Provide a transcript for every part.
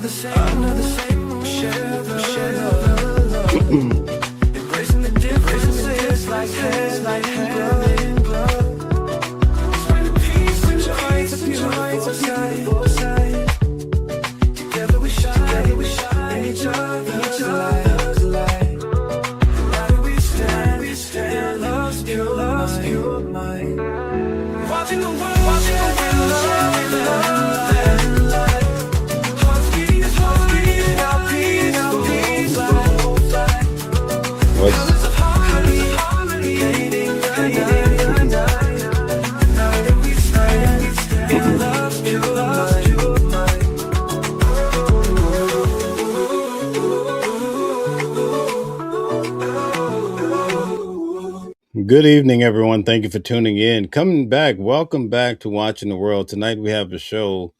same, share the love. Embracing the differences like hand in glove. Find peace and joy, it's a beautiful sight. Together we shine in each other's light. No matter we stand, love's pure mind. Watching the world, in love and light. Hearts beating, our peace will fly. Colors of harmony, painting the night. Now that we stand, love's pure mind. Good evening, everyone. Thank you for tuning in. Coming back, welcome back to Watching the World. Tonight we have a show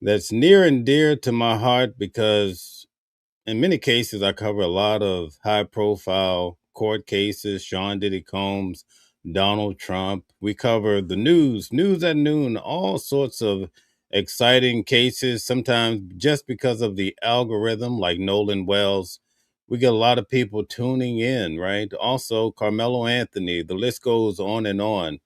that's near and dear to my heart because in many cases I cover a lot of high-profile court cases, Sean Diddy Combs, Donald Trump. We cover the news at noon, all sorts of exciting cases, sometimes just because of the algorithm like Nolan Wells. We get a lot of people tuning in, right? Also, Carmelo Anthony, the list goes on and on.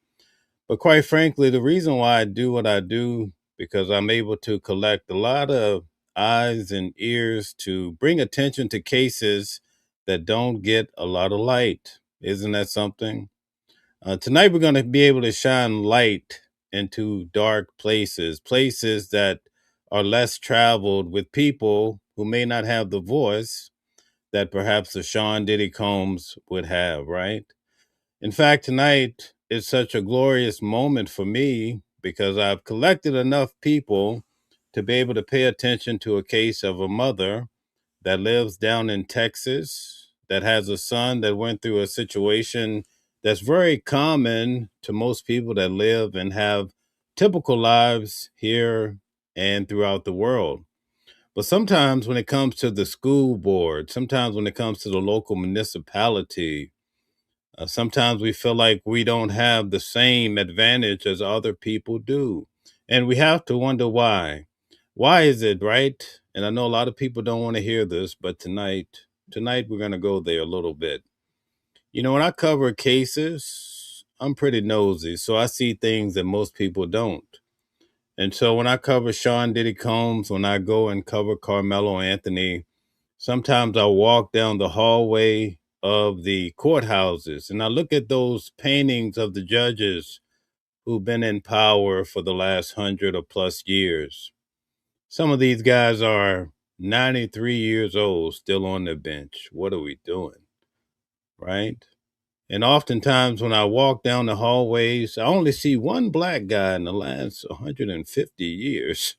But quite frankly, the reason why I do what I do, because I'm able to collect a lot of eyes and ears to bring attention to cases that don't get a lot of light. Isn't that something? Tonight, we're going to be able to shine light into dark places, places that are less traveled with people who may not have the voice that perhaps a Sean Diddy Combs would have, right? In fact, tonight is such a glorious moment for me because I've collected enough people to be able to pay attention to a case of a mother that lives down in Texas that has a son that went through a situation that's very common to most people that live and have typical lives here and throughout the world. But sometimes when it comes to the school board, sometimes when it comes to the local municipality, sometimes we feel like we don't have the same advantage as other people do. And we have to wonder why. Why is it, right? And I know a lot of people don't want to hear this, but tonight we're going to go there a little bit. You know, when I cover cases, I'm pretty nosy, so I see things that most people don't. And so when I cover Sean Diddy Combs, when I go and cover Carmelo Anthony, sometimes I walk down the hallway of the courthouses and I look at those paintings of the judges who've been in power for the last 100 or plus years. Some of these guys are 93 years old, still on the bench. What are we doing? Right? And oftentimes when I walk down the hallways, I only see one black guy in the last 150 years.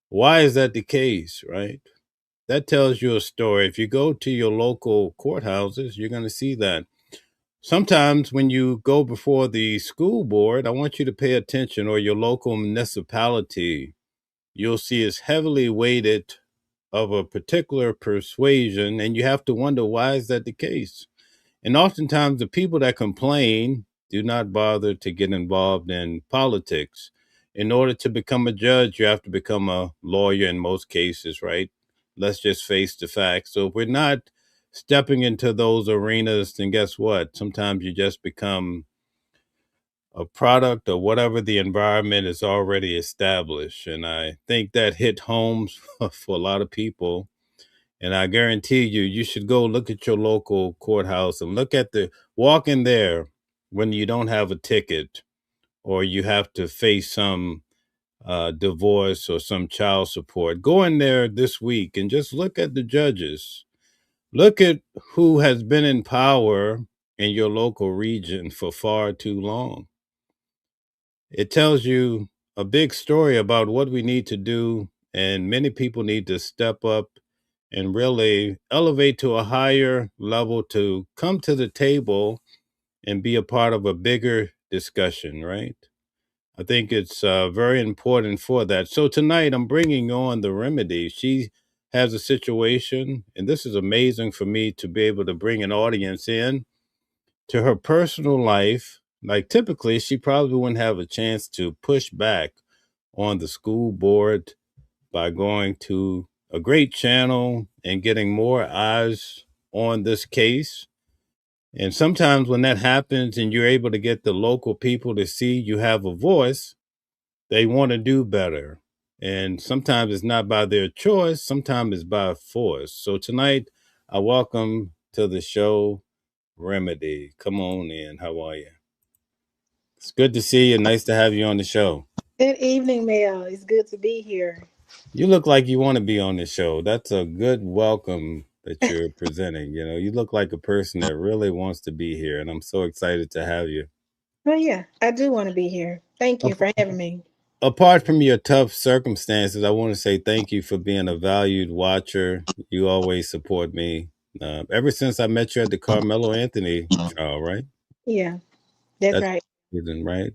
Why is that the case, right? That tells you a story. If you go to your local courthouses, you're going to see that. Sometimes when you go before the school board, I want you to pay attention, or your local municipality, you'll see it's heavily weighted of a particular persuasion, and you have to wonder, why is that the case? And oftentimes the people that complain do not bother to get involved in politics. In order to become a judge, you have to become a lawyer in most cases, right? Let's just face the facts. So if we're not stepping into those arenas, then guess what? Sometimes you just become a product of whatever the environment is already established. And I think that hit home for a lot of people. And I guarantee you, you should go look at your local courthouse and walk in there when you don't have a ticket or you have to face some divorce or some child support. Go in there this week and just look at the judges. Look at who has been in power in your local region for far too long. It tells you a big story about what we need to do, and many people need to step up and really elevate to a higher level to come to the table and be a part of a bigger discussion, right? I think it's very important for that. So tonight I'm bringing on the Remedee. She has a situation, and this is amazing for me to be able to bring an audience in to her personal life. Like typically, she probably wouldn't have a chance to push back on the school board by going to a great channel and getting more eyes on this case. And sometimes when that happens and you're able to get the local people to see you have a voice, they want to do better. And sometimes it's not by their choice, sometimes it's by force. So tonight, I welcome to the show Remedee. Come on in. How are you? It's good to see you. Nice to have you on the show. Good evening, Mel. It's good to be here. You look like you want to be on the show. That's a good welcome that you're presenting. You know, you look like a person that really wants to be here, and I'm so excited to have you. Well, yeah, I do want to be here. Thank you Ap- for having me. Apart from your tough circumstances, I want to say thank you for being a valued watcher. You always support me. Ever since I met you at the Carmelo Anthony trial, right? Yeah, that's That's right. right.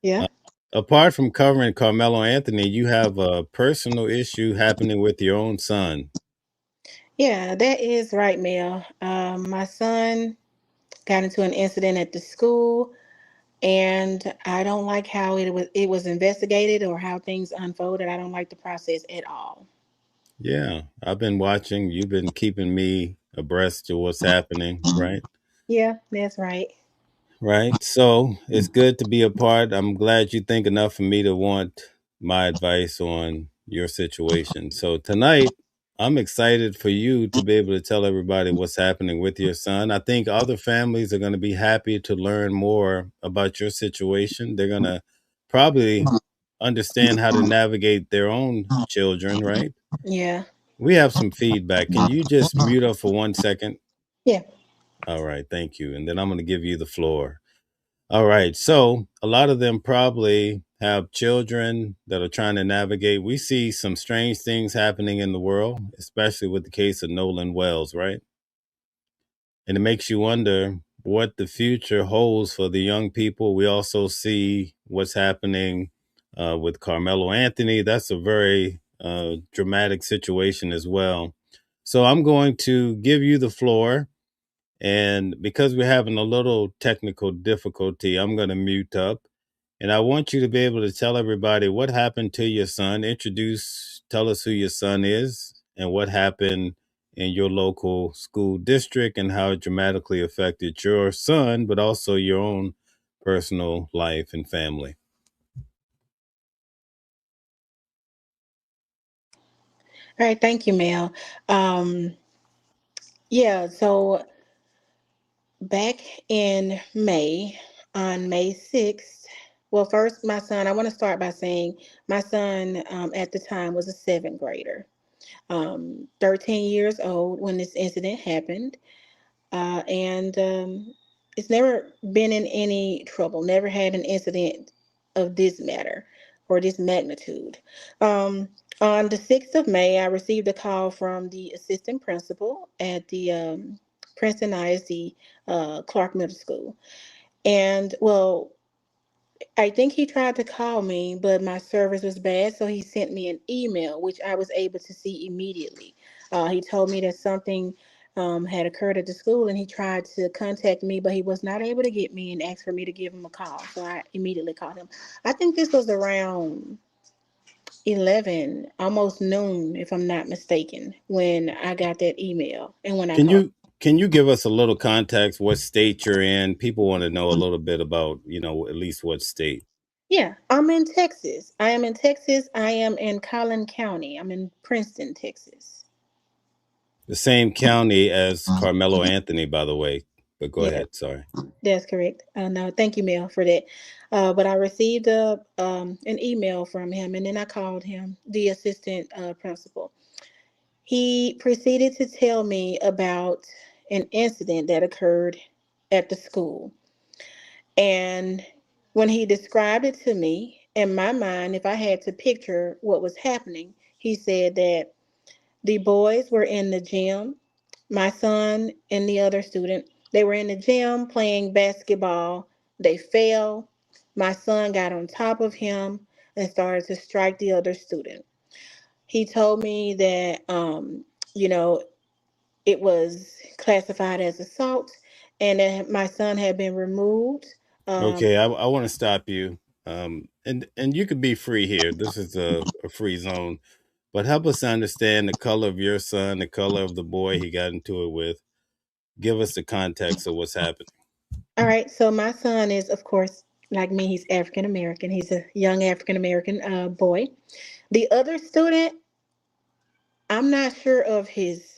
Yeah. Uh, Apart from covering Carmelo Anthony, you have a personal issue happening with your own son. Yeah, that is right, Mel. My son got into an incident at the school, and I don't like how it was investigated or how things unfolded. I don't like the process at all. Yeah, I've been watching. You've been keeping me abreast to what's happening, right? Yeah, that's right. Right. So it's good to be a part. I'm glad you think enough of me to want my advice on your situation. So tonight, I'm excited for you to be able to tell everybody what's happening with your son. I think other families are going to be happy to learn more about your situation. They're going to probably understand how to navigate their own children, right? Yeah. We have some feedback. Can you just mute up for 1 second? Yeah. All right, thank you. And then I'm going to give you the floor. All right. So a lot of them probably have children that are trying to navigate. We see some strange things happening in the world, especially with the case of Nolan Wells, right? And it makes you wonder what the future holds for the young people. We also see what's happening with Carmelo Anthony. That's a very dramatic situation as well. So I'm going to give you the floor. And because we're having a little technical difficulty, I'm going to mute up. And I want you to be able to tell everybody what happened to your son. Tell us who your son is and what happened in your local school district and how it dramatically affected your son, but also your own personal life and family. All right. Thank you, Mel. Um, yeah. So back in May, on May 6th, well, first, my son, I want to start by saying my son at the time was a seventh grader, 13 years old when this incident happened. And it's never been in any trouble, never had an incident of this matter or this magnitude. Um, on the 6th of May, I received a call from the assistant principal at the Princeton ISD Clark Middle School. And well, I think he tried to call me, but my service was bad, so he sent me an email, which I was able to see immediately. He told me that something had occurred at the school, and he tried to contact me, but he was not able to get me and asked for me to give him a call. So I immediately called him. I think this was around 11, almost noon, if I'm not mistaken, when I got that email and when I Can called. you give us a little context what state you're in? People want to know a little bit about, at least what state. Yeah, I'm in Texas. I am in Texas. I am in Collin County. I'm in Princeton, Texas. The same county as Carmelo Anthony, by the way. But go Yeah, ahead. Sorry. that's correct. No, thank you, Mel, for that. But I received an email from him, and then I called him, the assistant principal. He proceeded to tell me about an incident that occurred at the school. And when he described it to me, in my mind, if I had to picture what was happening, he said that the boys were in the gym. My son and the other student, they were in the gym playing basketball. They fell. My son got on top of him and started to strike the other student. He told me that, you know, it was classified as assault and that my son had been removed. Um, Okay, I want to stop you. And you could be free here. This is a free zone. but help us understand the color of your son, the color of the boy he got into it with. Give us the context of what's happening. All right, so my son is, of course, like me, he's African American. He's a young African American boy. The other student, I'm not sure of his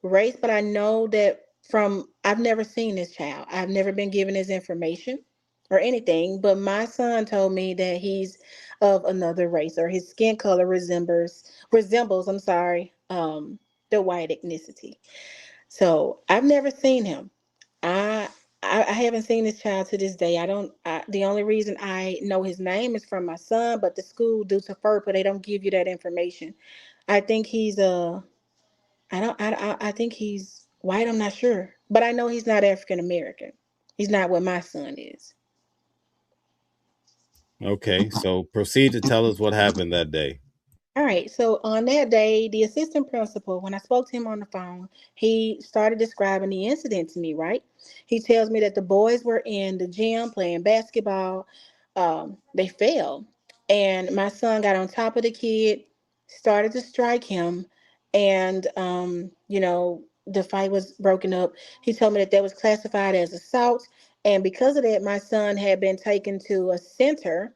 race, but I know that from I've never seen this child. I've never been given his information or anything, but my son told me that he's of another race or his skin color resembles, I'm sorry, the white ethnicity. So I've never seen him. I I haven't seen this child to this day. The only reason I know his name is from my son, but the school due to FERPA, they don't give you that information. I think he's I don't. I think he's white. I'm not sure, but I know he's not African American. He's not what my son is. Okay, so proceed to tell us what happened that day. All right. So on that day, the assistant principal, when I spoke to him on the phone, he started describing the incident to me. Right. He tells me that the boys were in the gym playing basketball. They fell, and my son got on top of the kid, started to strike him, and the fight was broken up. He told me that that was classified as assault, and because of that, my son had been taken to a center.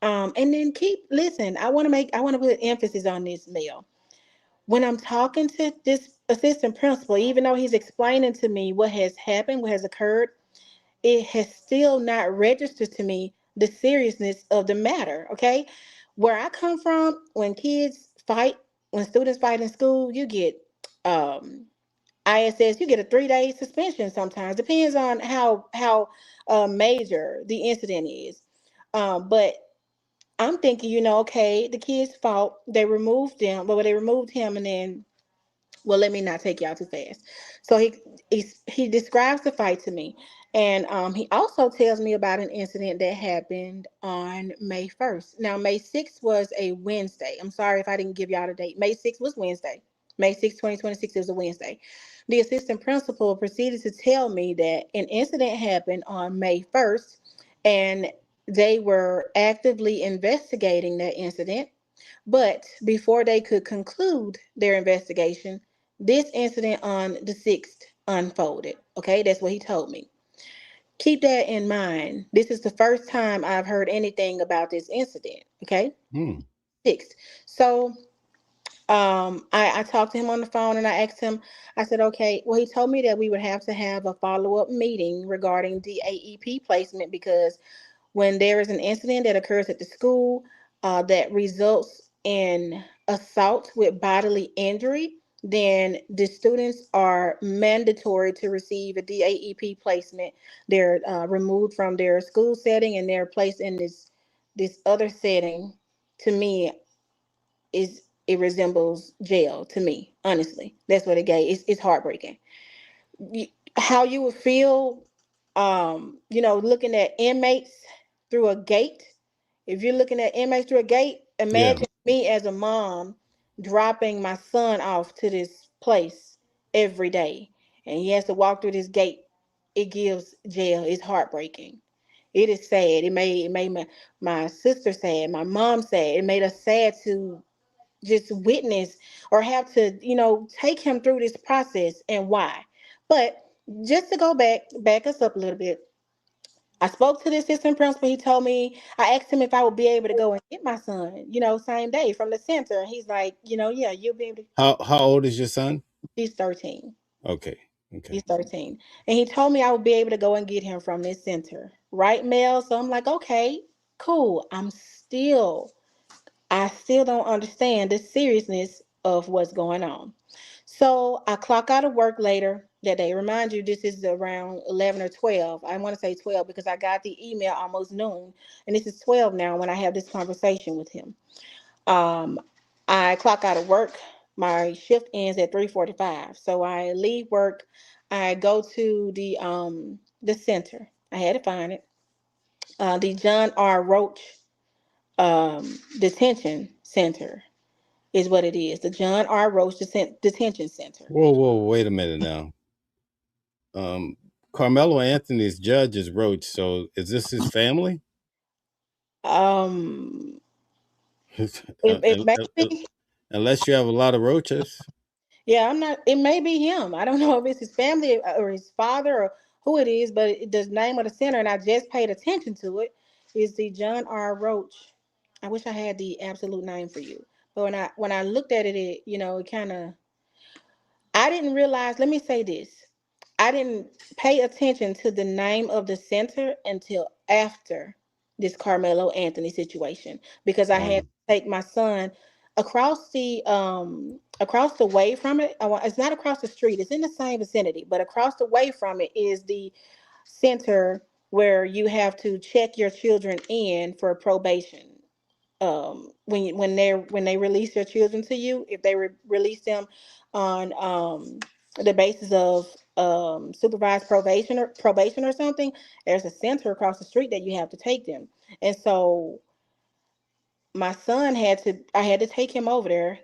And then listen, I want to put emphasis on this, Mel. When I'm talking to this assistant principal, even though he's explaining to me what has happened, what has occurred, it has still not registered to me the seriousness of the matter. Okay. Where I come from, when students fight in school, you get ISS, you get a 3 day suspension sometimes. Depends on how major the incident is. But I'm thinking, okay, the kids fought, they removed them, but they removed him, and then, well, let me not take y'all too fast. So he describes the fight to me, and he also tells me about an incident that happened on May 1st. Now, May 6th was a Wednesday. I'm sorry if I didn't give y'all the date. May 6th was Wednesday. May 6th, 2026 is a Wednesday. The assistant principal proceeded to tell me that an incident happened on May 1st, and they were actively investigating that incident. But before they could conclude their investigation, this incident on the 6th unfolded. Okay, that's what he told me. Keep that in mind. This is the first time I've heard anything about this incident. Okay, Hmm. 6th. So I talked to him on the phone and I asked him, I said, okay, well, he told me that we would have to have a follow-up meeting regarding the AEP placement because when there is an incident that occurs at the school that results in assault with bodily injury, then the students are mandatory to receive a DAEP placement. They're removed from their school setting and they're placed in this other setting. To me, is it resembles jail. To me, honestly, that's what it gave. It's heartbreaking. How you would feel, looking at inmates through a gate. If you're looking at inmates through a gate, Yeah. imagine me as a mom dropping my son off to this place every day, and he has to walk through this gate. It gives jail. It's heartbreaking. It is sad. It made my sister sad. My mom sad. It made us sad to just witness or have to, take him through this process and why. But just to back us up a little bit, I spoke to the assistant principal. He told me, I asked him if I would be able to go and get my son, same day from the center. And he's like, yeah, you'll be able to. How old is your son? He's 13. Okay. Okay. He's 13. And he told me I would be able to go and get him from this center. Right, Mel? So I'm like, okay, cool. I still don't understand the seriousness of what's going on. So I clock out of work later that day. Remind you, this is around 11 or 12. I want to say 12 because I got the email almost noon. And this is 12 now when I have this conversation with him. Um, I clock out of work. My shift ends at 3:45. So I leave work. I go to the center. I had to find it. The John R. Roach detention center is what it is. The John R. Roach Detention Center. Whoa, wait a minute now. Carmelo Anthony's judge is Roach, so is this his family? Um, uh, it may uh, uh, be. Unless you have a lot of roaches. Yeah, I'm not. It may be him. I don't know if it's his family or his father or who it is, but the name of the center, and I just paid attention to it, is the John R. Roach. I wish I had the absolute name for you, but when I looked at it, it kind of. I didn't realize. Let me say this. I didn't pay attention to the name of the center until after this Carmelo Anthony situation because I had Um, to take my son across the way from it. It's not across the street. It's in the same vicinity, but across the way from it is the center where you have to check your children in for probation. When they release their children to you, if they release them on the basis of supervised probation or something, there's a center across the street that you have to take them. And so my son I had to take him over there.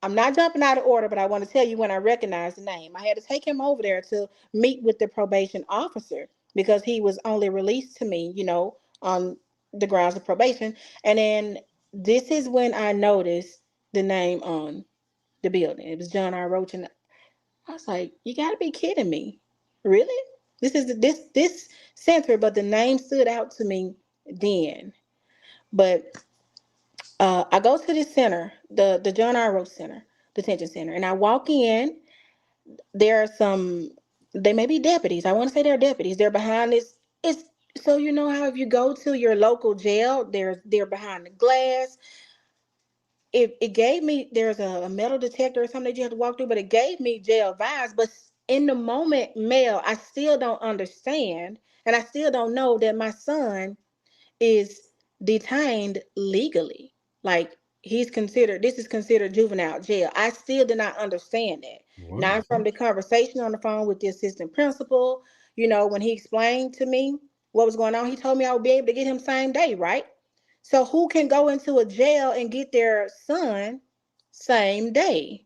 I'm not jumping out of order, but I want to tell you when I recognize the name. I had to take him over there to meet with the probation officer because he was only released to me, on the grounds of probation. And then this is when I noticed the name on the building. It was John R. Roach, and I was like, "You got to be kidding me, really? This is this center?" But the name stood out to me then. But I go to this center, the John R. Roach Center, detention center, and I walk in. There are some, they may be deputies. I want to say they're deputies. They're behind this. It's so you know how if you go to your local jail, they're behind the glass. It gave me there's a metal detector or something that you have to walk through, but it gave me jail vibes. But in the moment, Mel, I still don't understand, and I still don't know that my son is detained legally. Like this is considered juvenile jail. I still did not understand that. what? Not from the conversation on the phone with the assistant principal. When he explained to me what was going on, he told me I would be able to get him same day, right? So who can go into a jail and get their son same day?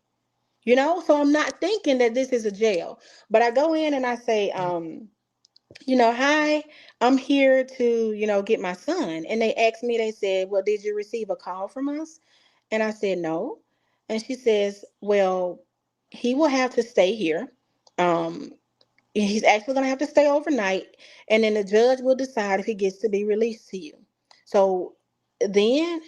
So I'm not thinking that this is a jail. But I go in and I say, hi, I'm here to, get my son. And they asked me, they said, well, did you receive a call from us? And I said, no. And she says, well, he will have to stay here. Um, he's actually going to have to stay overnight. And then the judge will decide if he gets to be released to you. So then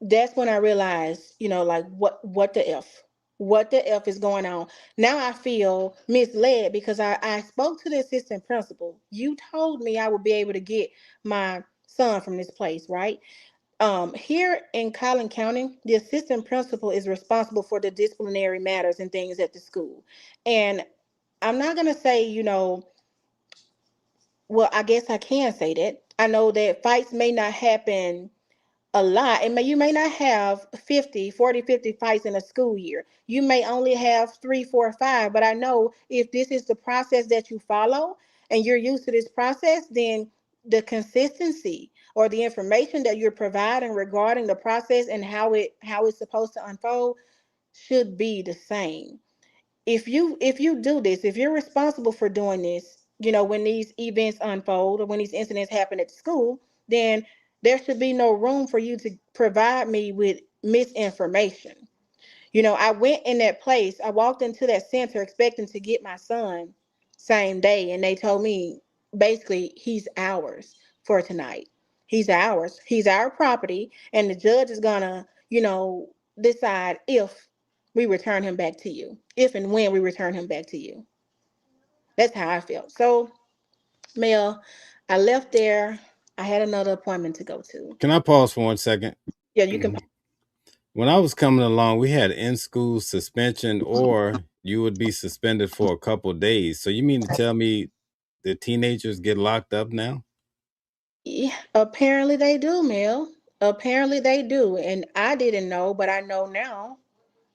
that's when I realized, like what the F? What the F is going on? Now I feel misled because I spoke to the assistant principal. You told me I would be able to get my son from this place, right? Here in Collin County, the assistant principal is responsible for the disciplinary matters and things at the school. And I'm not gonna say, well, I guess I can say that. I know that fights may not happen a lot. You may not have 50 fights in a school year. You may only have 3 4 5, but I know if this is the process that you follow and you're used to this process, then the consistency or the information that you're providing regarding the process and how it's supposed to unfold should be the same. If you do this, if you're responsible for doing this, when these events unfold or when these incidents happen at school, then there should be no room for you to provide me with misinformation. I went in that place, I walked into that center expecting to get my son same day, and they told me basically he's ours for tonight. He's ours. He's our property, and the judge is gonna, decide if we return him back to you. If and when we return him back to you. That's how I felt. So, Mel, I left there. I had another appointment to go to. Can I pause for 1 second? Yeah, you can. When I was coming along, we had in school suspension or you would be suspended for a couple days. So you mean to tell me the teenagers get locked up now? Yeah, apparently they do, Mel. Apparently they do. And I didn't know, but I know now.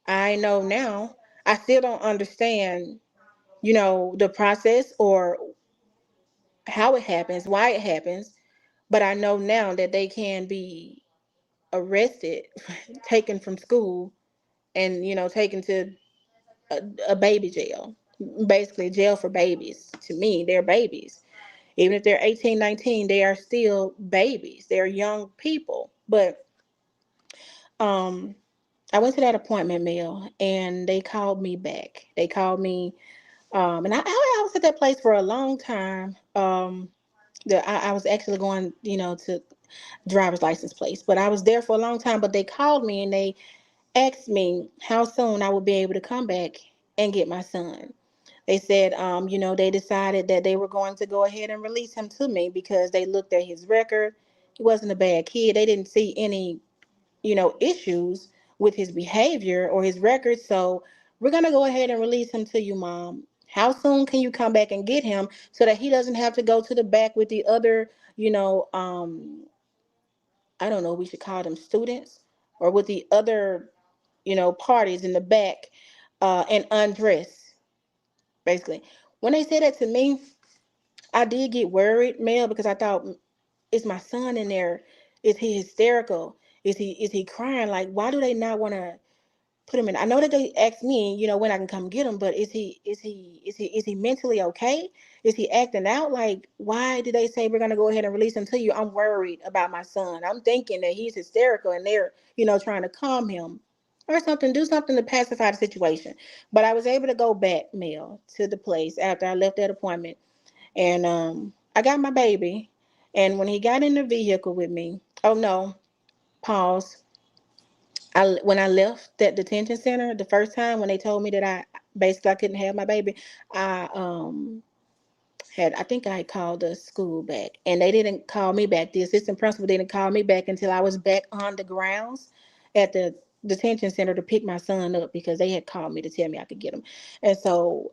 I know now. I still don't understand, the process or how it happens, why it happens. But I know now that they can be arrested, taken from school, and, taken to a baby jail. Basically, jail for babies. To me, they're babies. Even if they're 18, 19, they are still babies. They're young people. But Um, I went to that appointment, Mel, and they called me back. They called me, and I was at that place for a long time. I was actually going, to driver's license place, but I was there for a long time. But they called me and they asked me how soon I would be able to come back and get my son. They said, they decided that they were going to go ahead and release him to me because they looked at his record. He wasn't a bad kid. They didn't see any, issues with his behavior or his record. So we're going to go ahead and release him to you, Mom. How soon can you come back and get him so that he doesn't have to go to the back with the other, I don't know, we should call them students, or with the other, parties in the back, and undress, basically. When they said that to me, I did get worried, Mel, because I thought, is my son in there? Is he hysterical? Is he crying? Like, why do they not want to put him in? I know that they asked me, when I can come get him, but is he mentally okay? Is he acting out? Like, why did they say we're gonna go ahead and release him to you? I'm worried about my son. I'm thinking that he's hysterical and they're, trying to calm him or something, do something to pacify the situation. But I was able to go back, Mel, to the place after I left that appointment, and I got my baby. And when he got in the vehicle with me, oh no, pause. When I left that detention center the first time when they told me that I couldn't have my baby, I I think I had called the school back, and they didn't call me back. The assistant principal didn't call me back until I was back on the grounds at the detention center to pick my son up, because they had called me to tell me I could get him. And so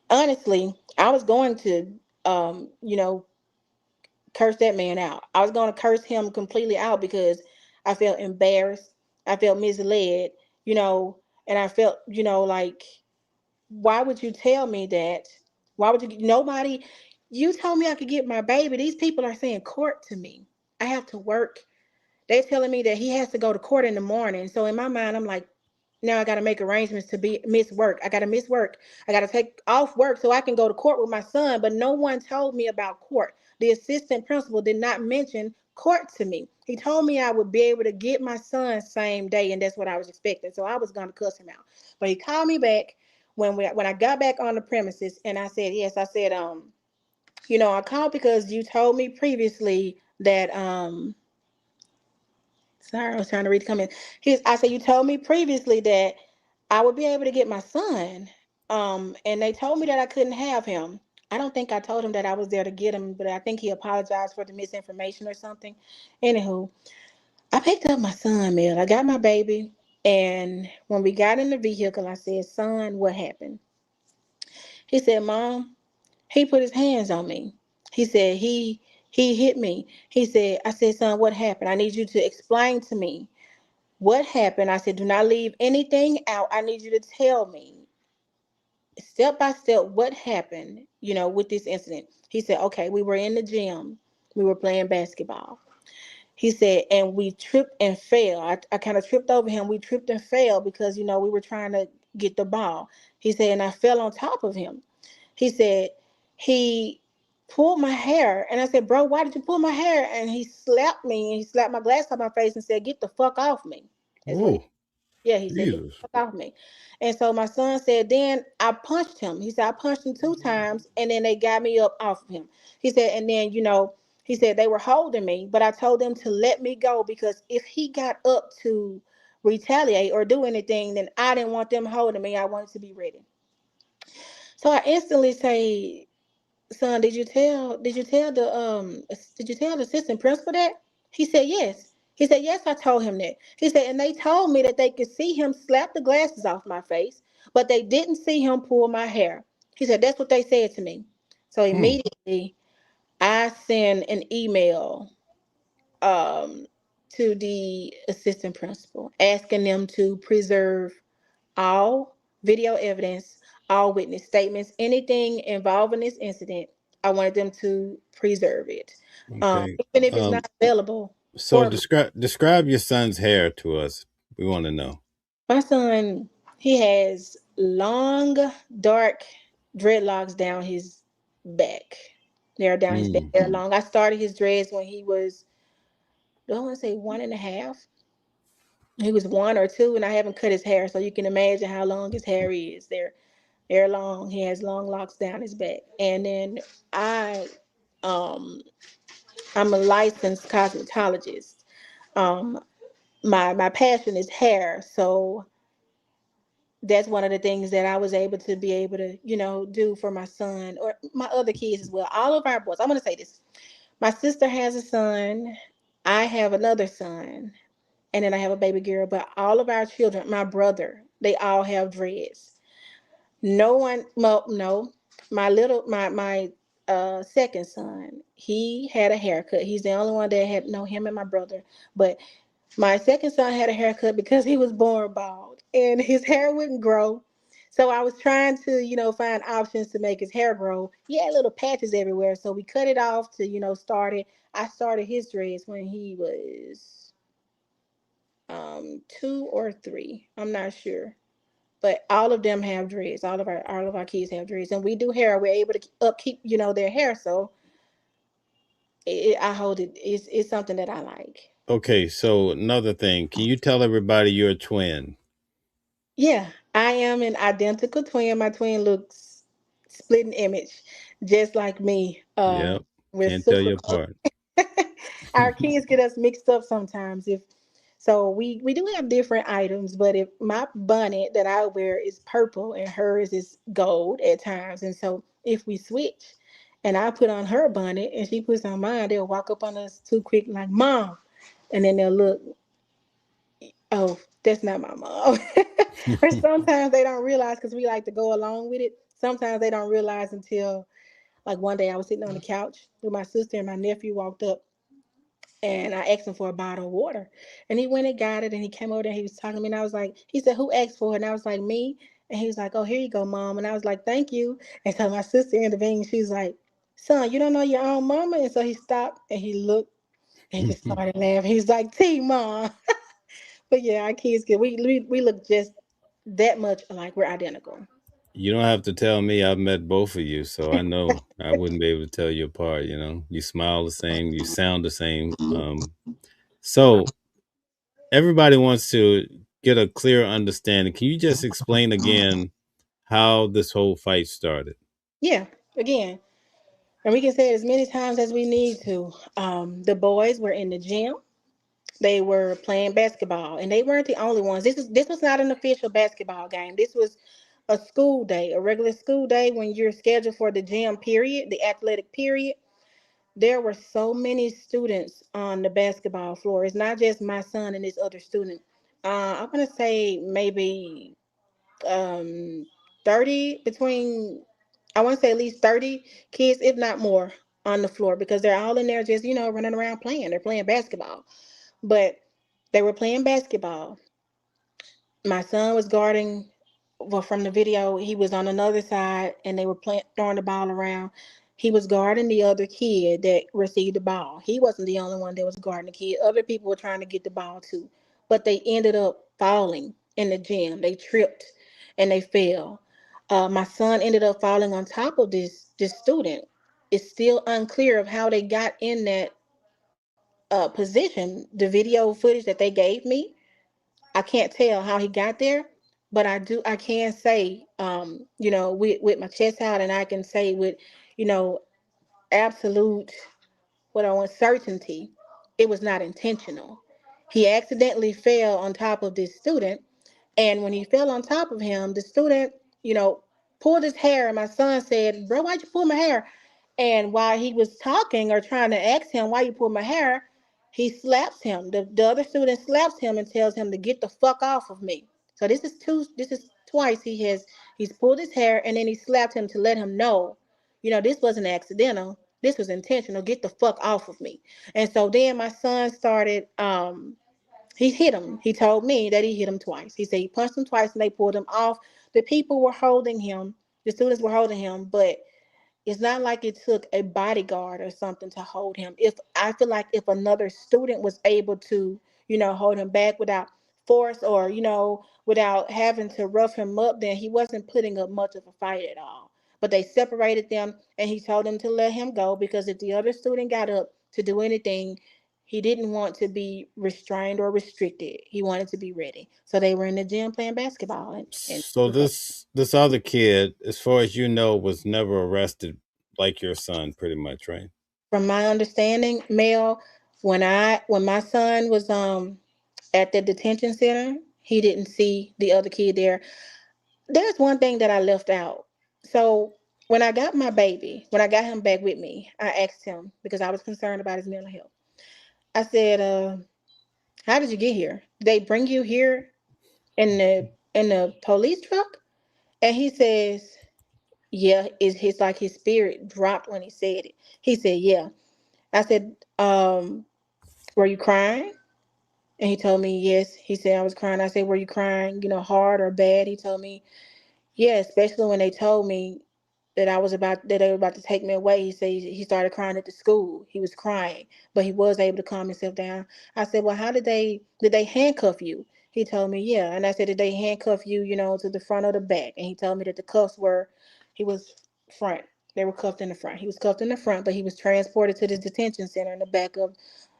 honestly, I was going to curse that man out. I was going to curse him completely out because I felt embarrassed. I felt misled, you know, and I felt, like, why would you tell me that? Why would you? Nobody, you told me I could get my baby. These people are saying court to me. I have to work. They're telling me that he has to go to court in the morning. So in my mind, I'm like, now I got to make arrangements to be miss work. I got to miss work. I got to take off work so I can go to court with my son. But no one told me about court. The assistant principal did not mention court to me. He told me I would be able to get my son same day, and that's what I was expecting. So I was going to cuss him out. But he called me back when I got back on the premises, and I said, yes. I said, I called because you told me previously that sorry, I was trying to read the comment. I said, you told me previously that I would be able to get my son. And they told me that I couldn't have him. I don't think I told him that I was there to get him, but I think he apologized for the misinformation or something. Anywho, I picked up my son, Mel. I got my baby. And when we got in the vehicle, I said, son, what happened? He said, Mom, he put his hands on me. He said, he hit me. I said, son, what happened? I need you to explain to me what happened. I said, do not leave anything out. I need you to tell me step by step what happened, with this incident. He said, okay, we were in the gym. We were playing basketball. He said, and we tripped and fell. I kind of tripped over him. We tripped and fell because, we were trying to get the ball. He said, and I fell on top of him. He said, he pulled my hair. And I said, bro, why did you pull my hair? And he slapped me, and he slapped my glass on my face and said, get the fuck off me. That's what he Oh, Yeah, he said, get Jesus. the fuck off me. And so my son said, then I punched him. He said, I punched him 2 times, and then they got me up off of him. He said, and then, he said they were holding me, but I told them to let me go because if he got up to retaliate or do anything, then I didn't want them holding me. I wanted to be ready. So I instantly say, son, did you tell the assistant principal that? He said, yes. He said, yes, I told him that. He said, and they told me that they could see him slap the glasses off my face, but they didn't see him pull my hair. He said, that's what they said to me. So Hmm. immediately I send an email um, to the assistant principal asking them to preserve all video evidence, all witness statements, anything involving this incident. I wanted them to preserve it, Okay. even if it's not available So for describe your son's hair to us. We want to know. my son. He has long, dark dreadlocks down his back. They're down his back. Hmm. They're long. I started his dreads when he was, do I want to say 1.5? He was 1 or 2, and I haven't cut his hair, so you can imagine how long his hair is. They're long. He has long locks down his back. And then I um I'm a licensed cosmetologist. Um my passion is hair, so that's one of the things that I was able to be able to, do for my son or my other kids as well. All of our boys. I'm going to say this. My sister has a son. I have another son. And then I have a baby girl. But all of our children, my brother, they all have dreads. No one, well, no. My second son, he had a haircut. He's the only one that had, no, him and my brother. But my second son had a haircut because he was born bald and his hair wouldn't grow. So I was trying to, find options to make his hair grow. He had little patches everywhere. So we cut it off to, start it. I started his dreads when he was 2 or 3. I'm not sure. But all of them have dreads. All of our kids have dreads. And we do hair. We're able to upkeep, their hair. So I hold it. It's something that I like. Okay, so another thing, can you tell everybody you're a twin? Yeah, I am an identical twin. My twin looks split in image, just like me. Yep. We're Can't tell super you close. apart. Our kids get us mixed up sometimes. If so, we do have different items. But if my bonnet that I wear is purple and hers is gold at times, and so if we switch, and I put on her bonnet and she puts on mine, they'll walk up on us too quick, like "Mom," and then they'll look. Oh, that's not my mom. Or sometimes they don't realize because we like to go along with it. Sometimes they don't realize until, like, one day I was sitting on the couch with my sister and my nephew walked up and I asked him for a bottle of water. And he went and got it and he came over there and he was talking to me and I was like, he said, "Who asked for it?" And I was like, "Me." And he was like, "Oh, here you go, Mom." And I was like, "Thank you." And so my sister intervened. She was like, "Son, you don't know your own mama?" And so he stopped and he looked and he just started laughing. He's like, "T, Mom." But yeah, our kids get we look just that much alike. We're identical. You don't have to tell me. I've met both of you, so I know I wouldn't be able to tell you apart. You know, you smile the same, you sound the same. So everybody wants to get a clear understanding. Can you just explain again how this whole fight started? Yeah, again, and we can say it as many times as we need to. The boys were in the gym. They were playing basketball, and they weren't the only ones. This was not an official basketball game. This was a school day, a regular school day when you're scheduled for the gym period, the athletic period. There were so many students on the basketball floor. It's not just my son and this other student. I'm gonna say maybe um 30 between, I want to say at least 30 kids, if not more, on the floor because they're all in there just, running around playing. They're playing basketball. But they were playing basketball. My son was guarding, well, from the video he was on another side and they were playing, throwing the ball around. He was guarding the other kid that received the ball. He wasn't the only one that was guarding the kid. Other people were trying to get the ball too, but they ended up falling in the gym. They tripped and they fell. My son ended up falling on top of this student. It's still unclear of how they got in that position. The video footage that they gave me, I can't tell how he got there, but I can say, with my chest out, and I can say with, you know, absolute, what I want, certainty, it was not intentional. He accidentally fell on top of this student, and when he fell on top of him, the student, you know, pulled his hair, and my son said, "Bro, why'd you pull my hair?" And while he was talking or trying to ask him why you pulled my hair, he slaps him. The other student slaps him and tells him to get the fuck off of me. So this is twice he's pulled his hair and then he slapped him to let him know, this wasn't accidental. This was intentional. Get the fuck off of me. And so then my son started he hit him. He told me that he hit him twice. He said he punched him twice and they pulled him off. The people were holding him. The students were holding him, but it's not like it took a bodyguard or something to hold him. If I feel like if another student was able to, hold him back without force or, without having to rough him up, then he wasn't putting up much of a fight at all. But they separated them and he told them to let him go because if the other student got up to do anything, He didn't want to be restrained or restricted. He wanted to be ready. So they were in the gym playing basketball, and So this other kid, as far as you know, was never arrested like your son, pretty much, right? from my understanding, Mel, when my son was at the detention center, he didn't see the other kid there. There's one thing that I left out. So when I got my baby, when I got him back with me, I asked him because I was concerned about his mental health. I said, "How did you get here? Did they bring you here in the police truck?" And he says, "Yeah." It's like his spirit dropped when he said it. He said, "Yeah." I said, "Were you crying?" And he told me, "Yes." He said, "I was crying." I said, "Were you crying, hard or bad?" He told me, "Yeah," especially when they told me that they were about to take me away. He said he started crying at the school. He was crying, but he was able to calm himself down. I said, "Well, how did they handcuff you?" He told me, "Yeah." And I said, "Did they handcuff you, to the front or the back?" And he told me that the cuffs were, he was front. They were cuffed in the front. He was cuffed in the front, but he was transported to the detention center in the back of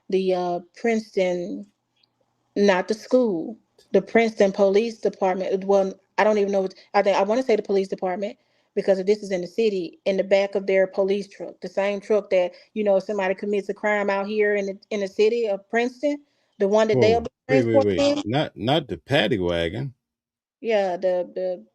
the Princeton, not the school, the Princeton Police Department. Well, I don't even know. I think I want to say the police department because if this is in the city, in the back of their police truck, the same truck that if somebody commits a crime out here in the city of Princeton, the one that they'll Whoa, be wait, transported wait. in. Not the paddy wagon. Yeah, the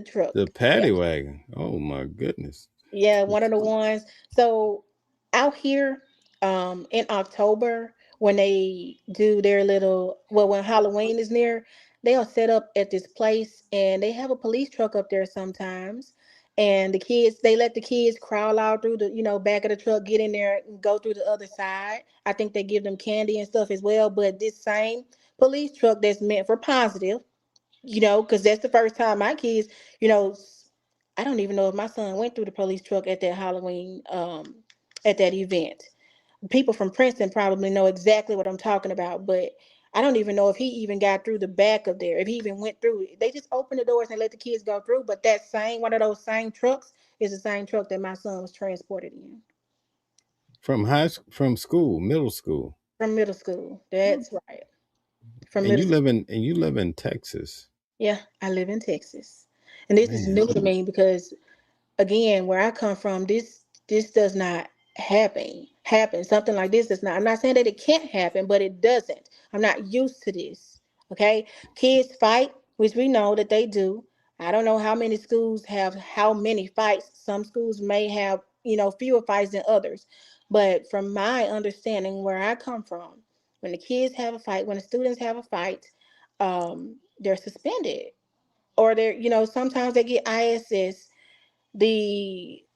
truck. The Yeah. paddy wagon. Oh my goodness. Yeah, one of the ones. So out here, in October, when they do their little, well, when Halloween is near, they'll set up at this place and they have a police truck up there sometimes. And they let the kids crawl out through the, back of the truck, get in there and go through the other side. I think they give them candy and stuff as well. But this same police truck that's meant for positive, because that's the first time my kids, you know, I don't even know if my son went through the police truck at that Halloween, at that event. People from Princeton probably know exactly what I'm talking about, but I don't even know if he even got through the back of there, if he even went through it. They just opened the doors and let the kids go through, but that same one of those same trucks is the same truck that my son was transported in From school, middle school. from middle school. That's right. From middle school. And you live in Texas. Yeah, I live in Texas. And this is Man. new to me because again, where I come from, this does not happen. Something like this does not. I'm not saying that it can't happen, but it doesn't. I'm not used to this. Okay, kids fight, which we know that they do. I don't know how many schools have how many fights. Some schools may have fewer fights than others, but from my understanding, where I come from, when the kids have a fight, when the students have a fight, they're suspended or they're sometimes they get ISS.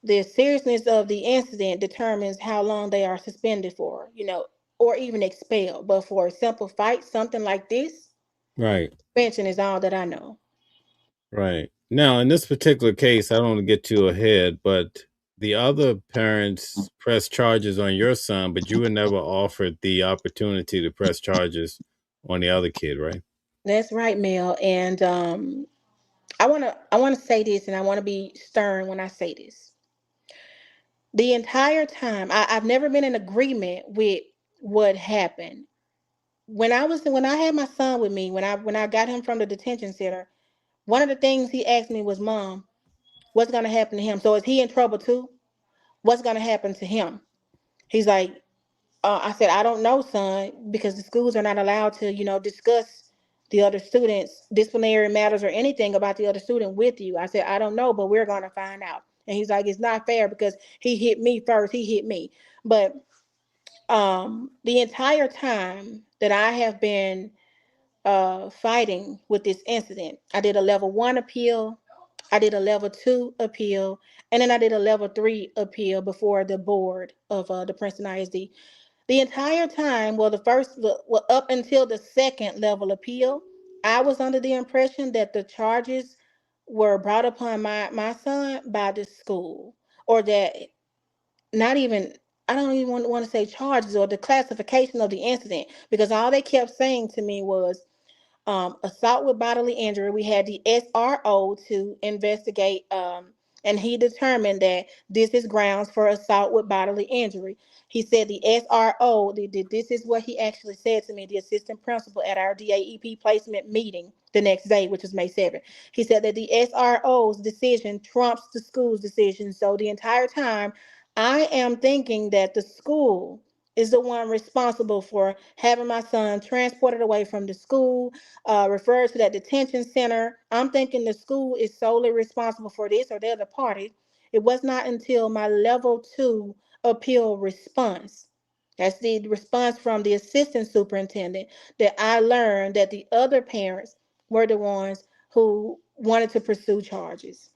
The seriousness of the incident determines how long they are suspended for, or even expelled. But for a simple fight, something like this, Right. suspension is all that I know. Right. Now, in this particular case, I don't want to get too ahead, but the other parents pressed charges on your son, but you were never offered the opportunity to press charges on the other kid, right? That's right, Mel. And I wanna say this, and I want to be stern when I say this. The entire time, I've never been in agreement with what happened. When I had my son with me, when I got him from the detention center, one of the things he asked me was, "Mom, what's gonna happen to him? So is he in trouble too? What's gonna happen to him?" He's like, I said, "I don't know, son, because the schools are not allowed to, discuss the other students, disciplinary matters or anything about the other student with you." I said, "I don't know, but we're gonna find out." And he's like, "It's not fair because he hit me first. He hit me." But the entire time that I have been fighting with this incident, I did a level 1 appeal, I did a level 2 appeal, and then I did a level 3 appeal before the board of the Princeton ISD. The entire time, well, well, up until the second level appeal, I was under the impression that the charges were brought upon my son by the school, or that not even, I don't even want to say charges or the classification of the incident, because all they kept saying to me was assault with bodily injury. We had the SRO to investigate. and he determined that this is grounds for assault with bodily injury. He said the SRO, this is what he actually said to me, the assistant principal at our DAEP placement meeting the next day, which was May 7th. He said that the SRO's decision trumps the school's decision. So the entire time, I am thinking that the school is the one responsible for having my son transported away from the school, referred to that detention center. I'm thinking the school is solely responsible for this, or they're the party. It was not until my level 2 appeal response, that's the response from the assistant superintendent, that I learned that the other parents were the ones who wanted to pursue charges.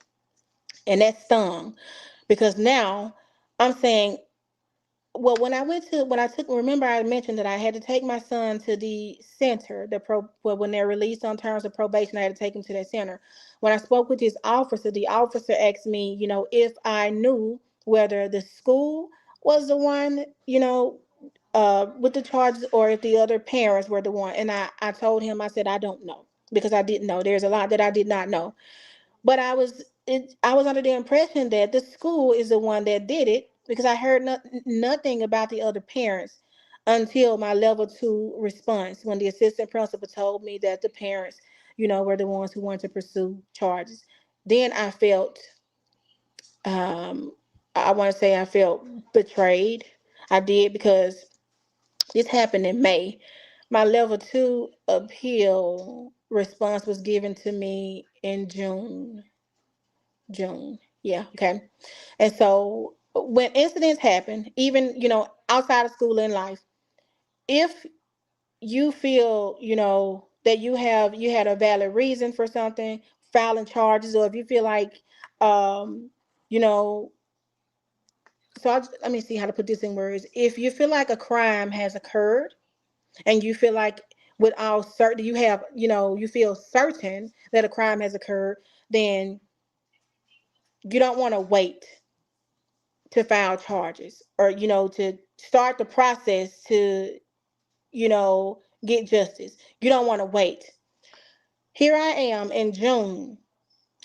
And that stung, because now I'm saying, well, when I took, remember I mentioned that I had to take my son to the center, well, when they're released on terms of probation, I had to take him to that center. When I spoke with his officer, the officer asked me, if I knew whether the school was the one, with the charges, or if the other parents were the one. And I told him, I said, I don't know, because I didn't know. There's a lot that I did not know. But I was under the impression that the school is the one that did it, because I heard nothing about the other parents until my level 2 response, when the assistant principal told me that the parents, were the ones who wanted to pursue charges. Then I felt, I want to say I felt betrayed. I did, because this happened in May. My level 2 appeal response was given to me in June. June. Yeah, okay. And so when incidents happen, even, outside of school in life, if you feel, that you had a valid reason for something, filing charges, or if you feel like, you know, let me see how to put this in words. If you feel like a crime has occurred, and you feel like, with all certain, you feel certain that a crime has occurred, then you don't want to wait to file charges, or to start the process to get justice. You don't want to wait. Here I am in June.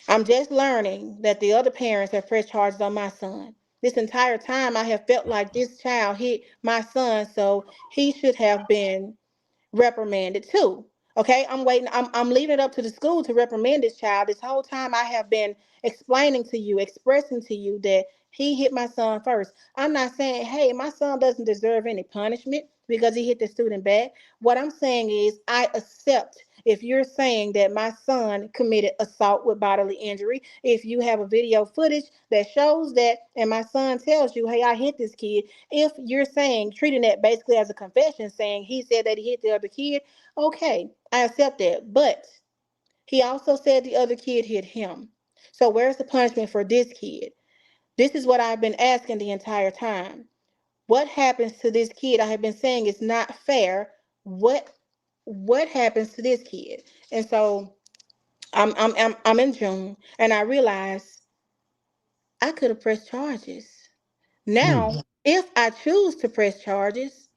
I'm just learning that the other parents have pressed charges on my son. This entire time I have felt like this child hit my son, so he should have been reprimanded too. Okay, I'm waiting. I'm leaving it up to the school to reprimand this child. This whole time I have been explaining to you, expressing to you that he hit my son first. I'm not saying, hey, my son doesn't deserve any punishment because he hit the student back. What I'm saying is, I accept if you're saying that my son committed assault with bodily injury, if you have a video footage that shows that, and my son tells you, hey, I hit this kid, if you're saying, treating that basically as a confession, saying he said that he hit the other kid, okay, I accept that. But he also said the other kid hit him. So where's the punishment for this kid? This is what I've been asking the entire time. What happens to this kid? I have been saying it's not fair. What happens to this kid? And so I'm in June, and I realize I could have pressed charges. Hmm. Now, if I choose to press charges,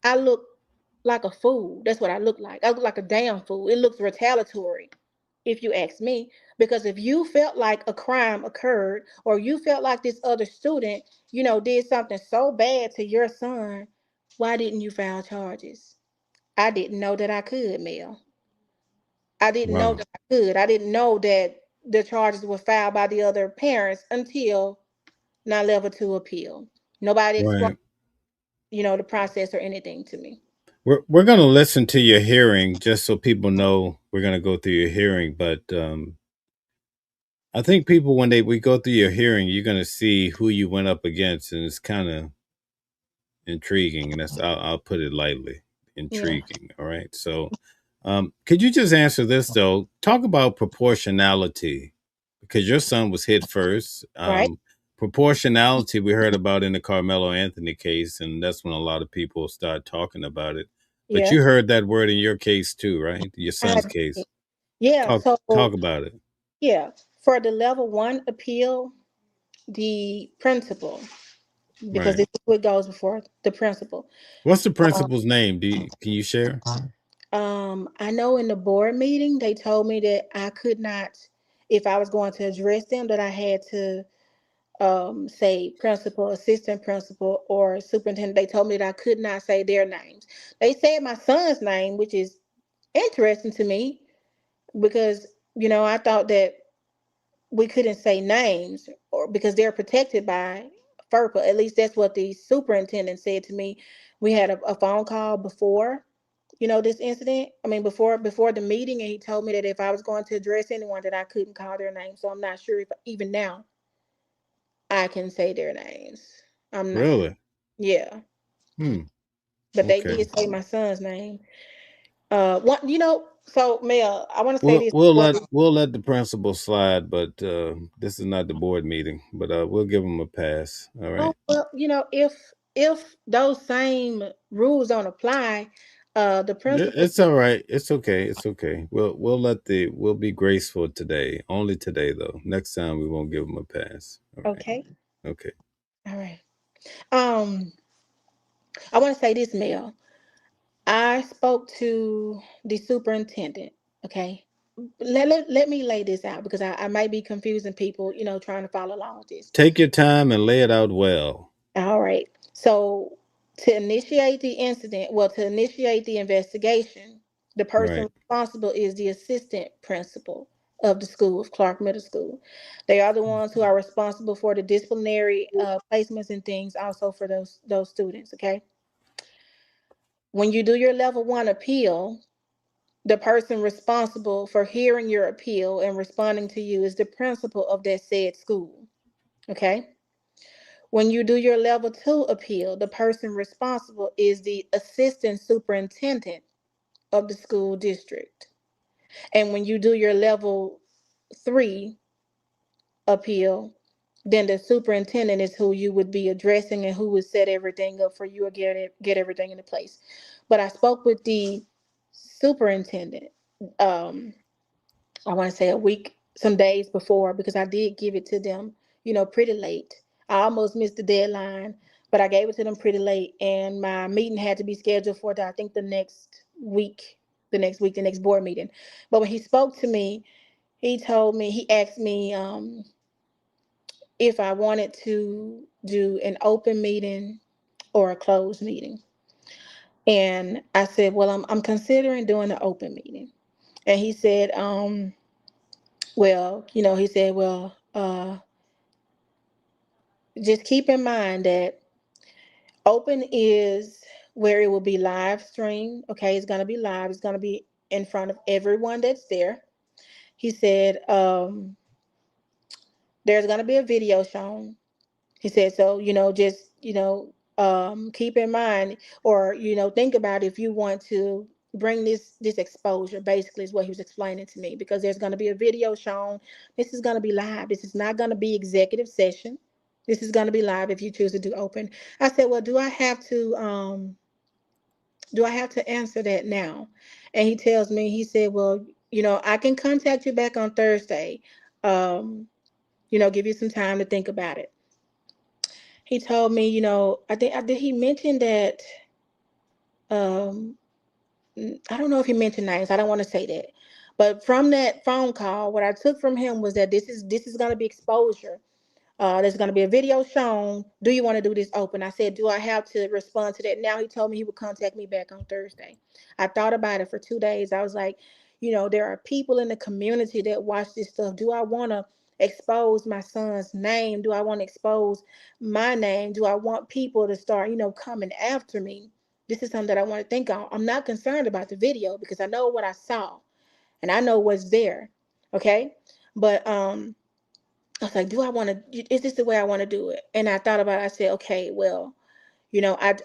I look like a fool. That's what I look like. I look like a damn fool. It looks retaliatory, if you ask me. Because if you felt like a crime occurred, or you felt like this other student, did something so bad to your son, why didn't you file charges? I didn't know that I could, Mel. I didn't know Wow. that I could. I didn't know that the charges were filed by the other parents until my level 2 appeal. Nobody explained, Right. the process or anything to me. We're gonna listen to your hearing just so people know we're gonna go through your hearing. But I think people, when we go through your hearing, you're gonna see who you went up against, and it's kind of intriguing. And I'll put it lightly, Yeah. intriguing. All right. So, could you just answer this though? Talk about proportionality, because your son was hit first. Right. Proportionality we heard about in the Carmelo Anthony case, and that's when a lot of people start talking about it. But Yeah. you heard that word in your case too, right? Your I son's did. case. Yeah. Talk So about it. yeah, for the level 1 appeal, the principal, because Right. this is what goes before the principal. What's the Um, principal's name? Can you share? I know in the board meeting they told me that I could not. if I was going to address them, that I had to say principal, assistant principal, or superintendent. They told me that I could not say their names. They said my son's name, which is interesting to me because I thought that we couldn't say names, or because they're protected by FERPA. At least that's what the superintendent said to me. We had a phone call before this incident. I mean, before the meeting, and he told me that if I was going to address anyone, that I couldn't call their name. So I'm not sure if even now I can say their names. I'm not. Really? Yeah, Hmm. but they Okay. did say my son's name. One, so Mel, I want to say We'll this we'll before let we'll let the principal slide, but this is not the board meeting. But we'll give him a pass. All Oh, right. well, if those same rules don't apply, the principal. It's all right. It's okay. It's okay. We'll be graceful today. Only today though. Next time we won't give him a pass. All right. Okay, Okay. all right. Um, I want to say this, Mel. I spoke to the superintendent. Okay, let me lay this out because I might be confusing people. Trying to follow along with this. Take your time and lay it out well. All right. So to initiate the incident, well, to initiate the investigation, the person Right. responsible is the assistant principal of the school, of Clark Middle School. They are the ones who are responsible for the disciplinary placements and things, also for those students. Okay. When you do your level 1 appeal, the person responsible for hearing your appeal and responding to you is the principal of that said school. Okay. When you do your level 2 appeal, the person responsible is the assistant superintendent of the school district. And when you do your level 3 appeal, then the superintendent is who you would be addressing and who would set everything up for you or get everything into place. But I spoke with the superintendent. Um, I want to say a week, some days before, because I did give it to them, pretty late. I almost missed the deadline, but I gave it to them pretty late, and my meeting had to be scheduled for I think the next board meeting. But when he spoke to me, he asked me if I wanted to do an open meeting or a closed meeting, and I said, well, I'm considering doing an open meeting, and he said, well, he said, well, just keep in mind that open is where it will be live streamed. Okay, it's going to be live. It's going to be in front of everyone that's there. He said, there's going to be a video shown. He said, so, just, keep in mind, or, think about if you want to bring this exposure, basically is what he was explaining to me, because there's going to be a video shown. This is going to be live. This is not going to be executive session. This is going to be live if you choose to do open. I said, well, do I have to answer that now? And he tells me, he said, well, I can contact you back on Thursday. Um, give you some time to think about it. He told me, I did he mention that um I don't know if he mentioned names. I don't want to say that. But from that phone call, what I took from him was that this is going to be exposure. There's going to be a video shown. Do you want to do this open? I said, do I have to respond to that now? He told me he would contact me back on Thursday. I thought about it for 2 days. I was like, there are people in the community that watch this stuff. Do I want to expose my son's name? Do I want to expose my name? Do I want people to start, coming after me? This is something that I want to think on. I'm not concerned about the video because I know what I saw and I know what's there. Okay. But I was like, do I want to, is this the way I want to do it? And I thought about it. I said, okay, well,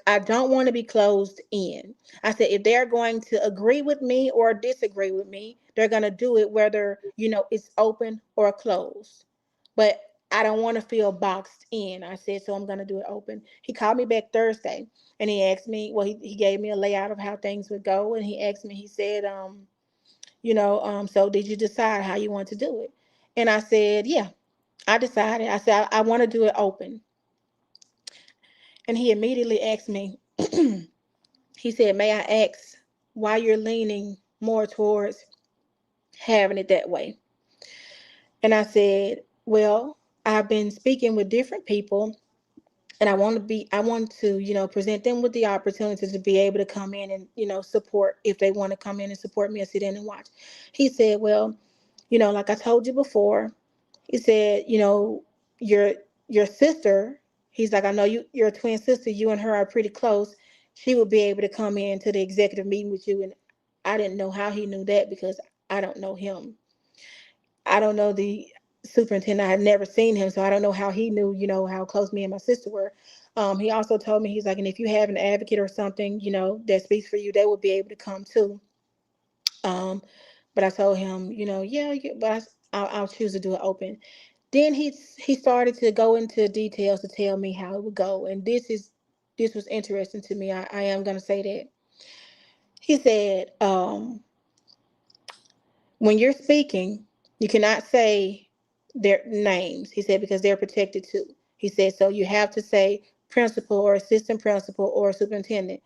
I don't want to be closed in. I said, if they're going to agree with me or disagree with me, they're going to do it whether, it's open or closed. But I don't want to feel boxed in. I said, so I'm going to do it open. He called me back Thursday and he asked me, well, he gave me a layout of how things would go. And he asked me, he said, so did you decide how you want to do it? And I said, yeah. I decided, I said, I want to do it open. And he immediately asked me, he said, may I ask why you're leaning more towards having it that way? And I said, well, I've been speaking with different people, and I want to, present them with the opportunity to be able to come in and, support if they want to come in and support me or sit in and watch. He said, well, like I told you before, he said, your your sister, he's like, I know your twin sister, you and her are pretty close. She will be able to come in to the executive meeting with you. And I didn't know how he knew that because I don't know him. I don't know the superintendent. I had never seen him, so I don't know how he knew, how close me and my sister were. He also told me, he's like, and if you have an advocate or something, that speaks for you, they would be able to come too. Um, but I told him, yeah, yeah, but I'll choose to do it open. Then he started to go into details to tell me how it would go, and this was interesting to me. I am gonna say that he said, when you're speaking, you cannot say their names. He said because they're protected too. He said so you have to say principal or assistant principal or superintendent.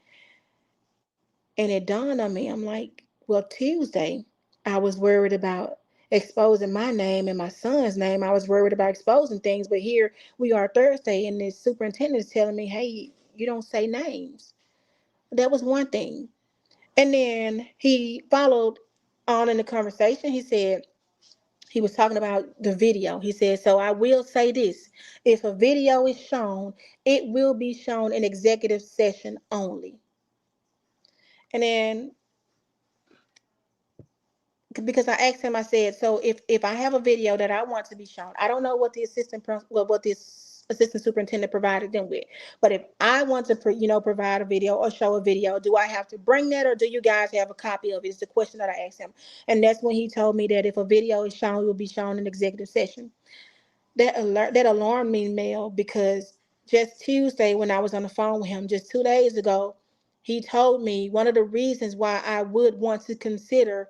And it dawned on me. I'm like, well, Tuesday, I was worried about exposing my name and my son's name. I was worried about exposing things, but here we are Thursday, and the superintendent is telling me, hey, you don't say names. That was one thing. And then he followed on in the conversation. He said, he was talking about the video. He said, so I will say this. If a video is shown, it will be shown in executive session only. And then because I asked him, I said, so if I have a video that I want to be shown, I don't know what the what this assistant superintendent provided them with, but if I want to, provide a video or show a video, do I have to bring that, or do you guys have a copy of it? Is the question that I asked him, and that's when he told me that if a video is shown, it will be shown in executive session. That alarmed me, Mel, because just Tuesday when I was on the phone with him just 2 days ago, he told me one of the reasons why I would want to consider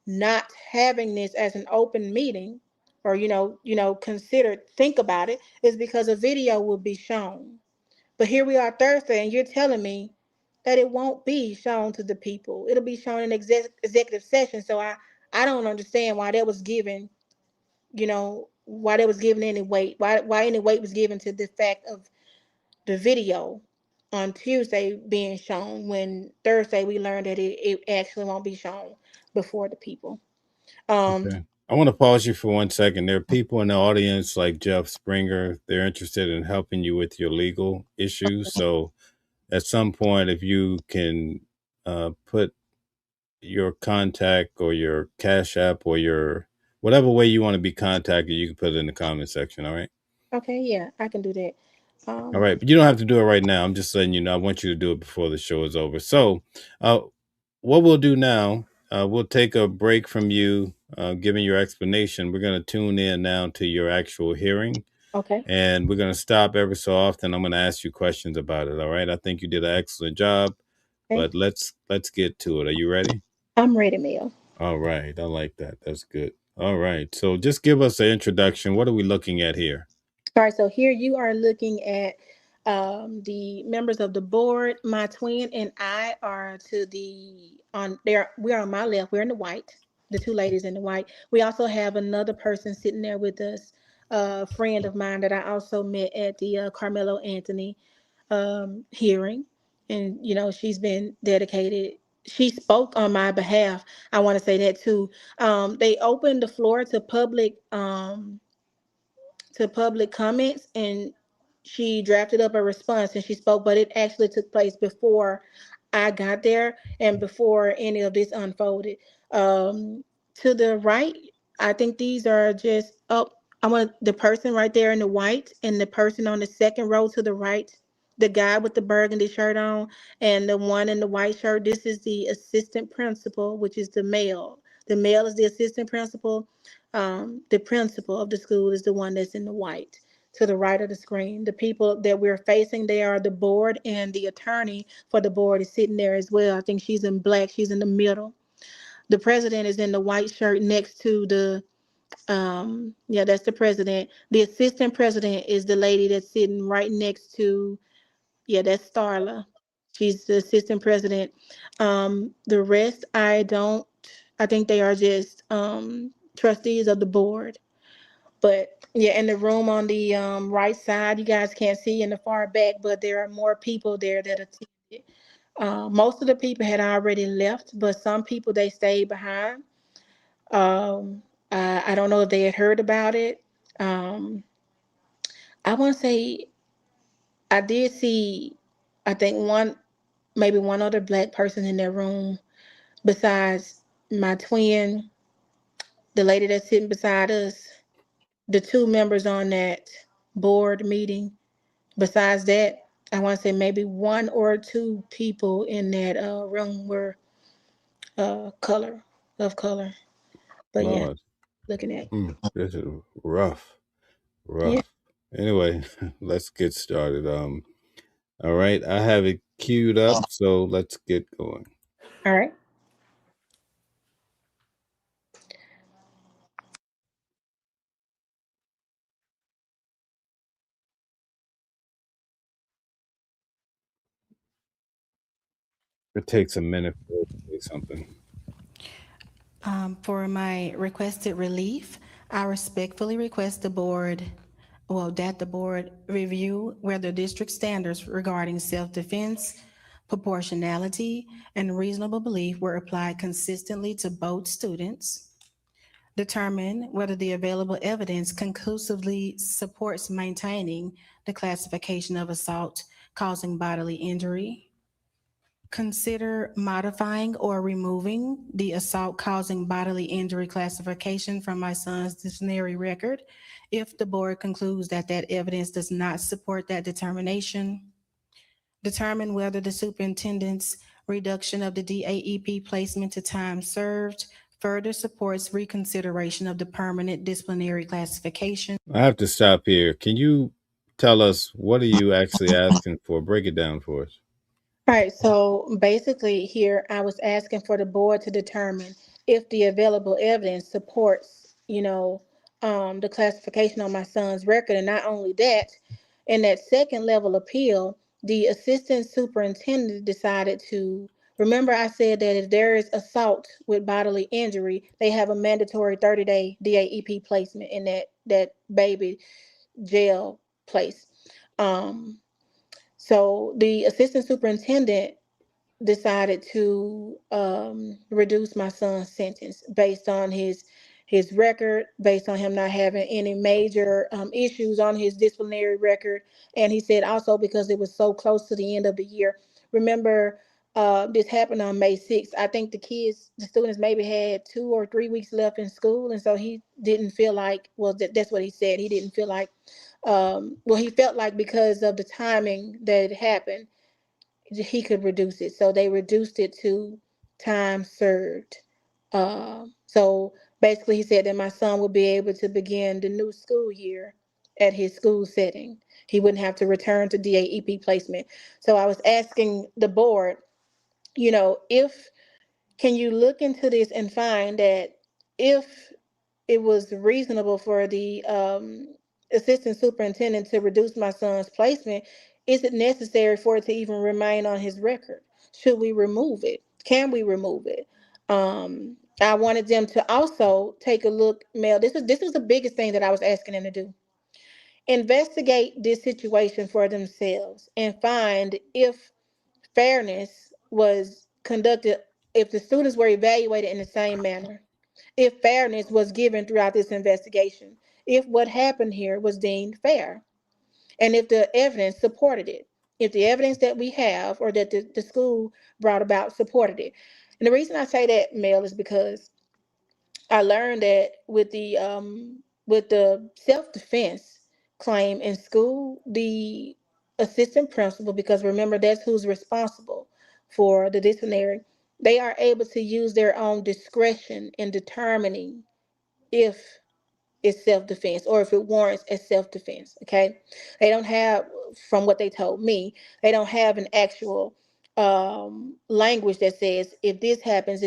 not having this as an open meeting, or consider think about it, is because a video will be shown. But here we are Thursday, and you're telling me that it won't be shown to the people. It'll be shown in executive session. So I don't understand why that was given, why there was given any weight, why any weight was given to the fact of the video on Tuesday being shown, when Thursday we learned that it actually won't be shown before the people. um Okay. I want to pause you for 1 second. There are people in the audience like Jeff Springer. They're interested in helping you with your legal issues. So at some point, if you can put your contact or your Cash App or your whatever way you want to be contacted, you can put it in the comment section. All right. okay, yeah, I can do that. All um right. But you don't have to do it right now. I'm just letting you know. I want you to do it before the show is over. So, uh, what we'll do now, we'll take a break from you giving your explanation. We're going to tune in now to your actual hearing, okay. and we're going to stop every so often. I'm going to ask you questions about it. All right. I think you did an excellent job, Okay, but let's get to it. Are you ready? I'm ready, Mel. All right. I like that. That's good. All right. So just give us an introduction. What are we looking at here? All right, so here you are looking at the members of the board. My twin and I are to the on there. We're on my left. We're in the white. The two ladies in the white. We also have another person sitting there with us, a friend of mine that I also met at the Carmelo Anthony hearing, and she's been dedicated. She spoke on my behalf. I want to say that too. They opened the floor to public comments, and she drafted up a response and she spoke, but it actually took place before I got there and before any of this unfolded. To the right, I think these are just up. I want the person right there in the white, and the person on the second row to the right, the guy with the burgundy shirt on, and the one in the white shirt. This is the assistant principal, which is the male. The male is the assistant principal. The principal of the school is the one that's in the white to the right of the screen. The people that we're facing, they are the board, and the attorney for the board is sitting there as well. I think she's in black. She's in the middle. The president is in the white shirt next to the yeah, that's the president. The assistant president is the lady that's sitting right next to, yeah, that's Starla. She's the assistant president. The rest, I don't, I think they are just trustees of the board. But yeah, in the room on the right side, you guys can't see in the far back, but there are more people there that attended. Most of the people had already left, but some people they stayed behind. I don't know if they had heard about it. Um, I want to say I did see, I think maybe one other black person in that room besides my twin, the lady that's sitting beside us, the two members on that board meeting. Besides that, I want to say maybe one or two people in that room were color of color. But yeah, Lord, looking at this is rough, yeah. rough. Anyway, let's get started. All right, I have it queued up, so let's get going. All right. It takes a minute for it to say something. For my requested relief, I respectfully request that the board review whether district standards regarding self-defense, proportionality, and reasonable belief were applied consistently to both students. Determine whether the available evidence conclusively supports maintaining the classification of assault causing bodily injury. Consider modifying or removing the assault causing bodily injury classification from my son's disciplinary record if the board concludes that that evidence does not support that determination. Determine whether the superintendent's reduction of the DAEP placement to time served further supports reconsideration of the permanent disciplinary classification. I have to stop here. Can you tell us what are you actually asking for? Break it down for us. All right, so basically, here I was asking for the board to determine if the available evidence supports, the classification on my son's record. And not only that, in that second level appeal, the assistant superintendent decided to remember I said that if there is assault with bodily injury, they have a mandatory 30-day DAEP placement in that baby jail place. Um, so the assistant superintendent decided to reduce my son's sentence based on his record, based on him not having any major issues on his disciplinary record, and he said also because it was so close to the end of the year. Remember, this happened on May 6th. I think the students maybe had 2 or 3 weeks left in school, and so he didn't feel like, well, that's what he said. He didn't feel like, well, he felt like because of the timing that it happened he could reduce it. So they reduced it to time served. So basically, he said that my son would be able to begin the new school year at his school setting. He wouldn't have to return to DAEP placement. So I was asking the board, if can you look into this and find that if it was reasonable for the assistant superintendent to reduce my son's placement, is it necessary for it to even remain on his record? Should we remove it? Can we remove it? I wanted them to also take a look, Mel. This was the biggest thing that I was asking them to do. Investigate this situation for themselves and find if fairness was conducted, if the students were evaluated in the same manner, if fairness was given throughout this investigation, if what happened here was deemed fair, and if the evidence supported it, if the evidence that we have or that the school brought about supported it. And the reason I say that, Mel, is because I learned that with the self-defense claim in school, the assistant principal, because remember that's who's responsible for the disciplinary, they are able to use their own discretion in determining if it's self-defense or if it warrants as self-defense. Okay, they don't have, from what they told me, they don't have an actual language that says if this happens,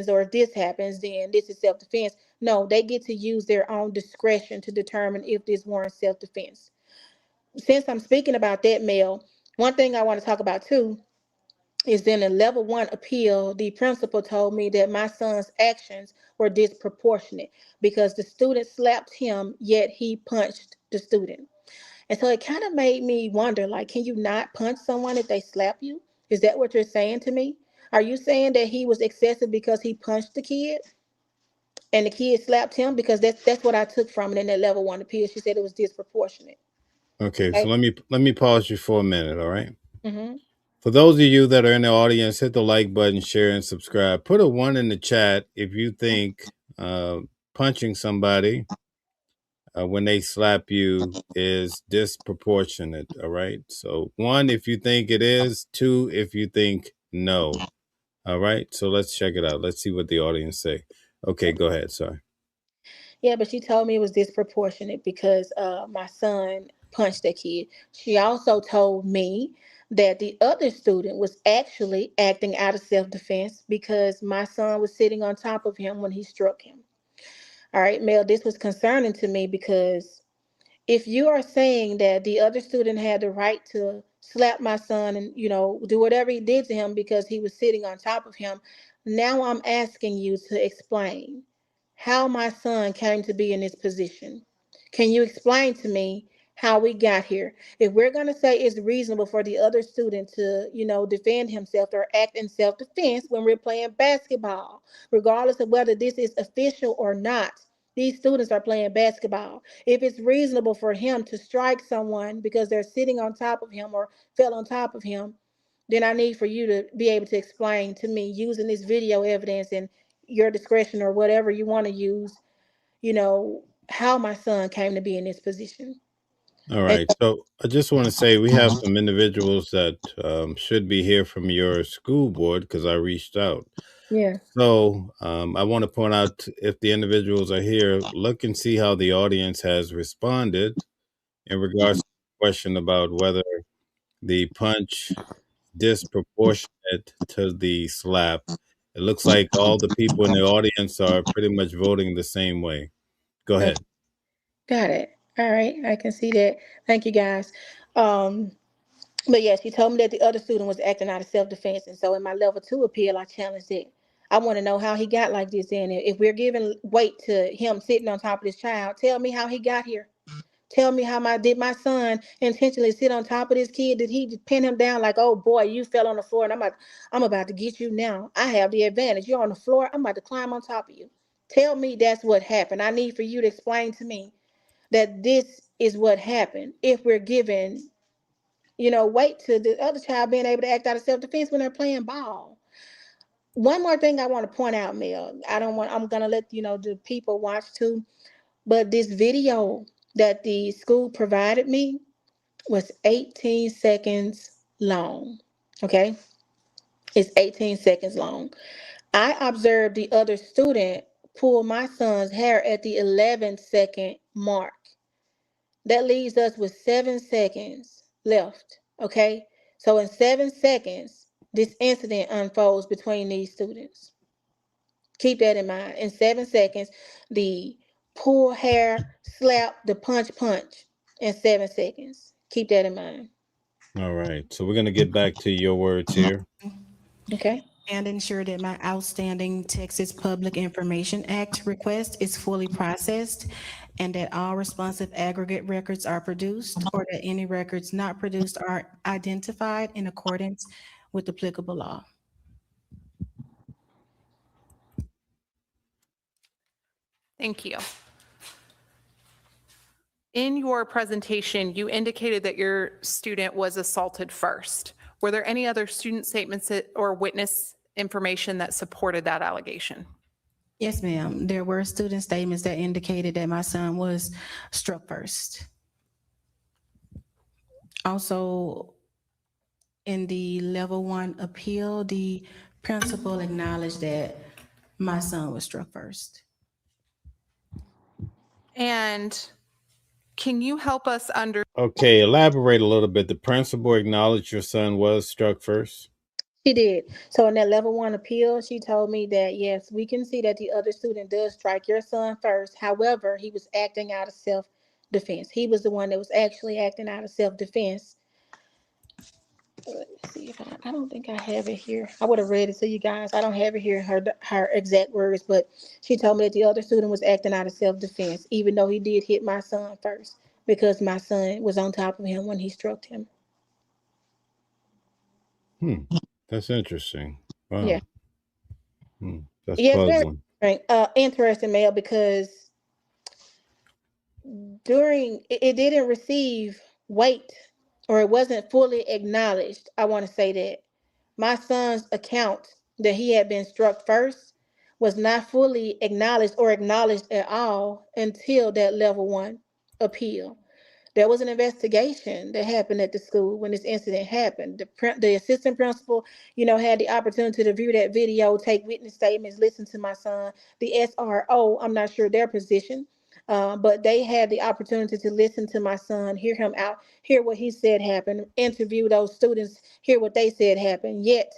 or if this happens, then this is self-defense. No, they get to use their own discretion to determine if this warrants self-defense. Since I'm speaking about that, Mel, one thing I want to talk about too, is in a level 1 appeal. The principal told me that my son's actions were disproportionate because the student slapped him, yet he punched the student. And so it kind of made me wonder, like, can you not punch someone if they slap you? Is that what you're saying to me? Are you saying that he was excessive because he punched the kid and the kid slapped him? Because that's what I took from it in that level 1 appeal. She said it was disproportionate. Okay, so Okay. let me pause you for a minute, all right? Mm-hmm. For those of you that are in the audience, hit the like button, share, and subscribe. Put a 1 in the chat if you think punching somebody when they slap you is disproportionate, all right? So 1 if you think it is, 2 if you think no. All right, so let's check it out. Let's see what the audience say. Okay, go ahead. Sorry. Yeah, but she told me it was disproportionate because my son punched that kid. She also told me that the other student was actually acting out of self defense because my son was sitting on top of him when he struck him. All right, Mel, this was concerning to me because if you are saying that the other student had the right to slap my son and do whatever he did to him because he was sitting on top of him, now I'm asking you to explain how my son came to be in this position. Can you explain to me how we got here? If we're going to say it's reasonable for the other student to defend himself or act in self-defense when we're playing basketball, regardless of whether this is official or not, these students are playing basketball. If it's reasonable for him to strike someone because they're sitting on top of him or fell on top of him, then I need for you to be able to explain to me using this video evidence and your discretion or whatever you want to use, how my son came to be in this position. All And right. So I just want to say we have some individuals that should be here from your school board because I reached out. yeah, So I want to point out if the individuals are here, look and see how the audience has responded in regards to the question about whether the punch disproportionate to the slap. It looks like all the people in the audience are pretty much voting the same way. Go okay, ahead. got it. All right, I can see that. Thank you, guys. Um, But yeah, she told me that the other student was acting out of self-defense. And so in my level 2 appeal, I challenged it. I want to know how he got like this. And if we're giving weight to him sitting on top of this child, tell me how he got here. Tell me how my son intentionally sit on top of this kid? Did he pin him down like, oh boy, you fell on the floor and I'm about to get you now. I have the advantage. You're on the floor. I'm about to climb on top of you. Tell me that's what happened. I need for you to explain to me that this is what happened. If we're giving wait to the other child being able to act out of self-defense when they're playing ball. One more thing I want to point out, Mel. I'm gonna let the people watch too. But this video that the school provided me was 18 seconds long. Okay? It's 18 seconds long. I observed the other student pull my son's hair at the 11-second mark. That leaves us with 7 seconds left. Okay. So in 7 seconds, this incident unfolds between these students. Keep that in mind. In 7 seconds, the pull hair, slap, the punch in 7 seconds. Keep that in mind. All right. So we're going to get back to your words here. Okay. And ensure that my outstanding Texas Public Information Act request is fully processed and that all responsive aggregate records are produced or that any records not produced are identified in accordance with applicable law. Thank you. In your presentation, you indicated that your student was assaulted first. Were there any other student statements or witness information that supported that allegation? Yes, ma'am. There were student statements that indicated that my son was struck first. Also, in the level 1 appeal, the principal acknowledged that my son was struck first. And can you help us Okay, elaborate a little bit. The principal acknowledged your son was struck first. She did. So in that level 1 appeal, she told me that yes, we can see that the other student does strike your son first. However, he was acting out of self defense. He was the one that was actually acting out of self defense. Let's see if I don't think I have it here. I would have read it to you guys. I don't have it here, her exact words, but she told me that the other student was acting out of self-defense, even though he did hit my son first, because my son was on top of him when he struck him. That's interesting. Wow. Yeah. That's Yeah, it's very puzzling. interesting, Mel, because during it didn't receive weight, or it wasn't fully acknowledged. I want to say that my son's account that he had been struck first was not fully acknowledged or acknowledged at all until that level one appeal. There was an investigation that happened at the school when this incident happened. The assistant principal, had the opportunity to view that video, take witness statements, listen to my son. The SRO, I'm not sure their position, but they had the opportunity to listen to my son, hear him out, hear what he said happened, interview those students, hear what they said happened. Yet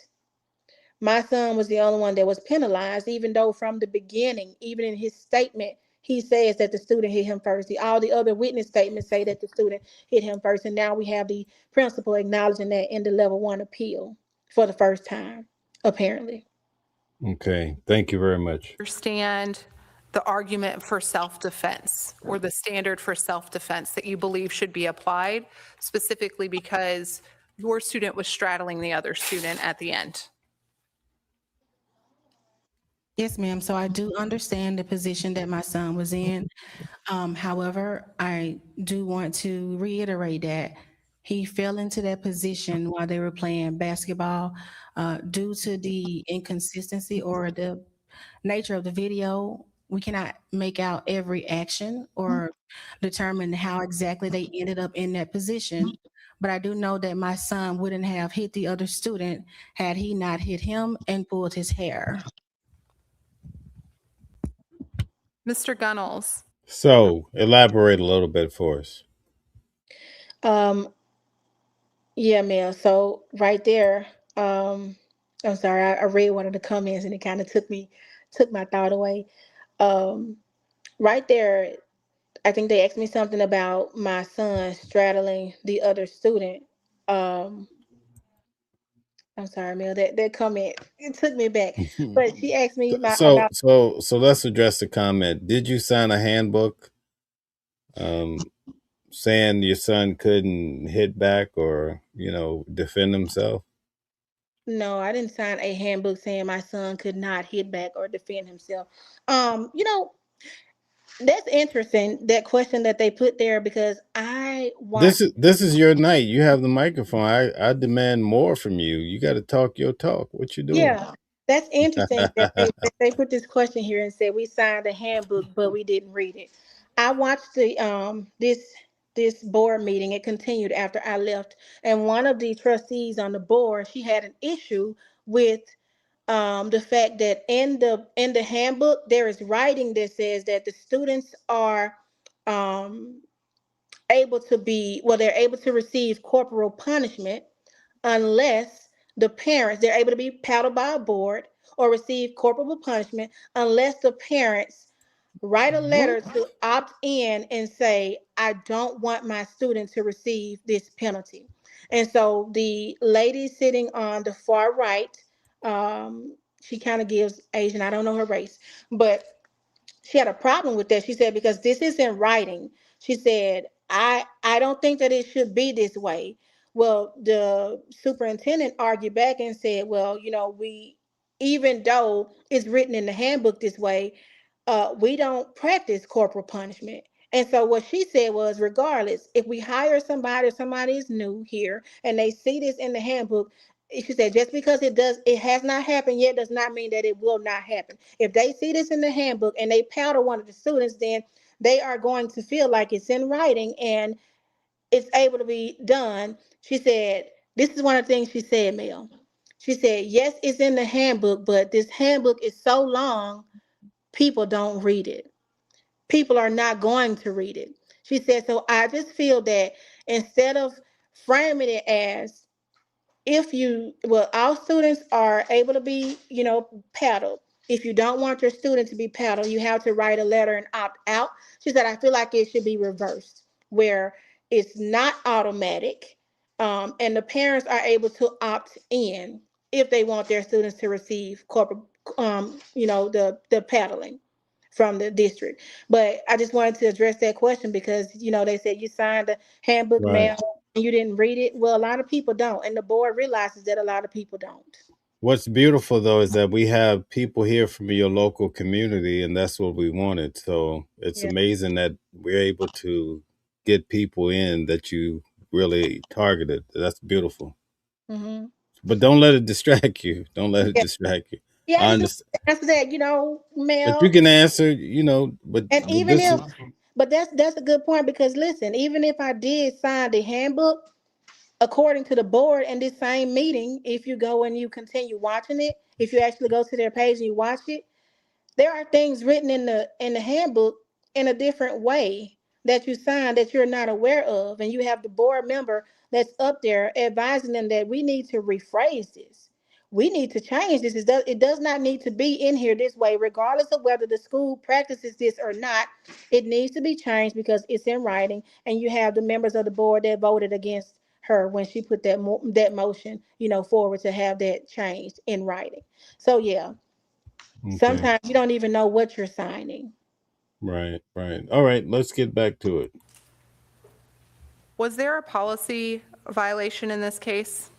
my son was the only one that was penalized, even though from the beginning, even in his statement, he says that the student hit him first. All the other witness statements say that the student hit him first. And now we have the principal acknowledging that in the level one appeal for the first time, apparently. Okay. Thank you very much. Understand the argument for self-defense or the standard for self-defense that you believe should be applied, specifically because your student was straddling the other student at the end. Yes, ma'am. So I do understand the position that my son was in. However, I do want to reiterate that he fell into that position while they were playing basketball due to the inconsistency or the nature of the video. We cannot make out every action or determine how exactly they ended up in that position. But I do know that my son wouldn't have hit the other student had he not hit him and pulled his hair. Mr. Gunnels, So, elaborate a little bit for us. Um, yeah, Mel. So right there, I'm sorry, I read one of the comments and it kind of took my thought away. Um, right there, I think they asked me something about my son straddling the other student. Um, I'm sorry, Mel. That comment, it took me back. But she asked me so, about. so let's address the comment. Did you sign a handbook um, saying your son couldn't hit back or, defend himself? No, I didn't sign a handbook saying my son could not hit back or defend himself. That's interesting, that question that they put there, because I This watched. is this is your night. You have the microphone. I demand more from you. You got to talk your talk. What you doing? Yeah, that's interesting that they put this question here and said we signed a handbook, but we didn't read it. I watched this board meeting. It continued after I left, and one of the trustees on the board, she had an issue with the fact that in the handbook there is writing that says that the students are um able to be well, they're able to receive corporal punishment unless the parents, they're able to be paddled by a board or receive corporal punishment unless the parents write a letter What? to opt in and say, I don't want my student to receive this penalty. And so the lady sitting on the far right, she kind of gives Asian, I don't know her race, but she had a problem with that. She said, because this is in writing. She said, I don't think that it should be this way. Well, the superintendent argued back and said, well, we, even though it's written in the handbook this way, we don't practice corporal punishment. And so what she said was, regardless, if we hire somebody or somebody is new here and they see this in the handbook, she said, just because it has not happened yet does not mean that it will not happen. If they see this in the handbook and they powder one of the students, then they are going to feel like it's in writing and it's able to be done. She said, this is one of the things she said, Mel. She said, yes, it's in the handbook, but this handbook is so long, people don't read it. People are not going to read it. She said, so I just feel that instead of framing it as, all students are able to be, paddled. If you don't want your student to be paddled, you have to write a letter and opt out. She said, I feel like it should be reversed, where it's not automatic. And the parents are able to opt in if they want their students to receive corporate, the paddling from the district. But I just wanted to address that question because, they said you signed the handbook Right. mail and you didn't read it. Well, a lot of people don't. And the board realizes that a lot of people don't. What's beautiful though is that we have people here from your local community, and that's what we wanted. So it's Yeah. amazing that we're able to get people in that you really targeted. That's beautiful. Mm-hmm. But don't let it distract you. Don't let it Yeah. distract you. Yeah, I I just want understand. to answer that, But you Mel. can answer, but And even this if, is but that's a good point because listen, even if I did sign the handbook, according to the board in this same meeting, if you go and you continue watching it, if you actually go to their page and you watch it, there are things written in the handbook in a different way that you sign that you're not aware of, and you have the board member that's up there advising them that we need to rephrase this, we need to change this. It does not need to be in here this way, regardless of whether the school practices this or not. It needs to be changed because it's in writing, and you have the members of the board that voted against her when she put that motion forward to have that changed in writing. So yeah, okay. sometimes you don't even know what you're signing. Right, right. All right, let's get back to it. Was there a policy violation in this case?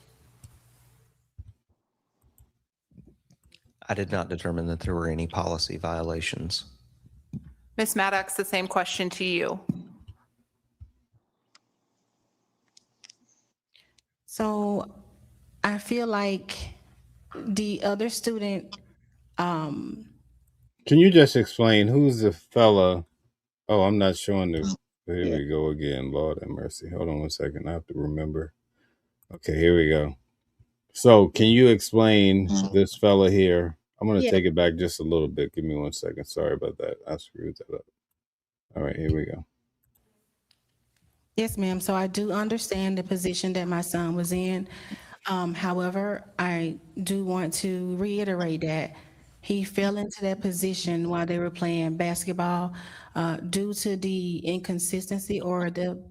I did not determine that there were any policy violations. Ms. Maddox, the same question to you. So I feel like the other student, Can you just explain who's the fella? Oh, I'm not showing the. Here Yeah. we go again. Lord have mercy. Hold on one second. I have to remember. Okay, here we go. So, can you explain this fella here? I'm going to Yeah. take it back just a little bit. Give me 1 second. Sorry about that. I screwed that up. All right, here we go. yes, ma'am. So I do understand the position that my son was in. However, I do want to reiterate that he fell into that position while they were playing basketball due to the inconsistency or the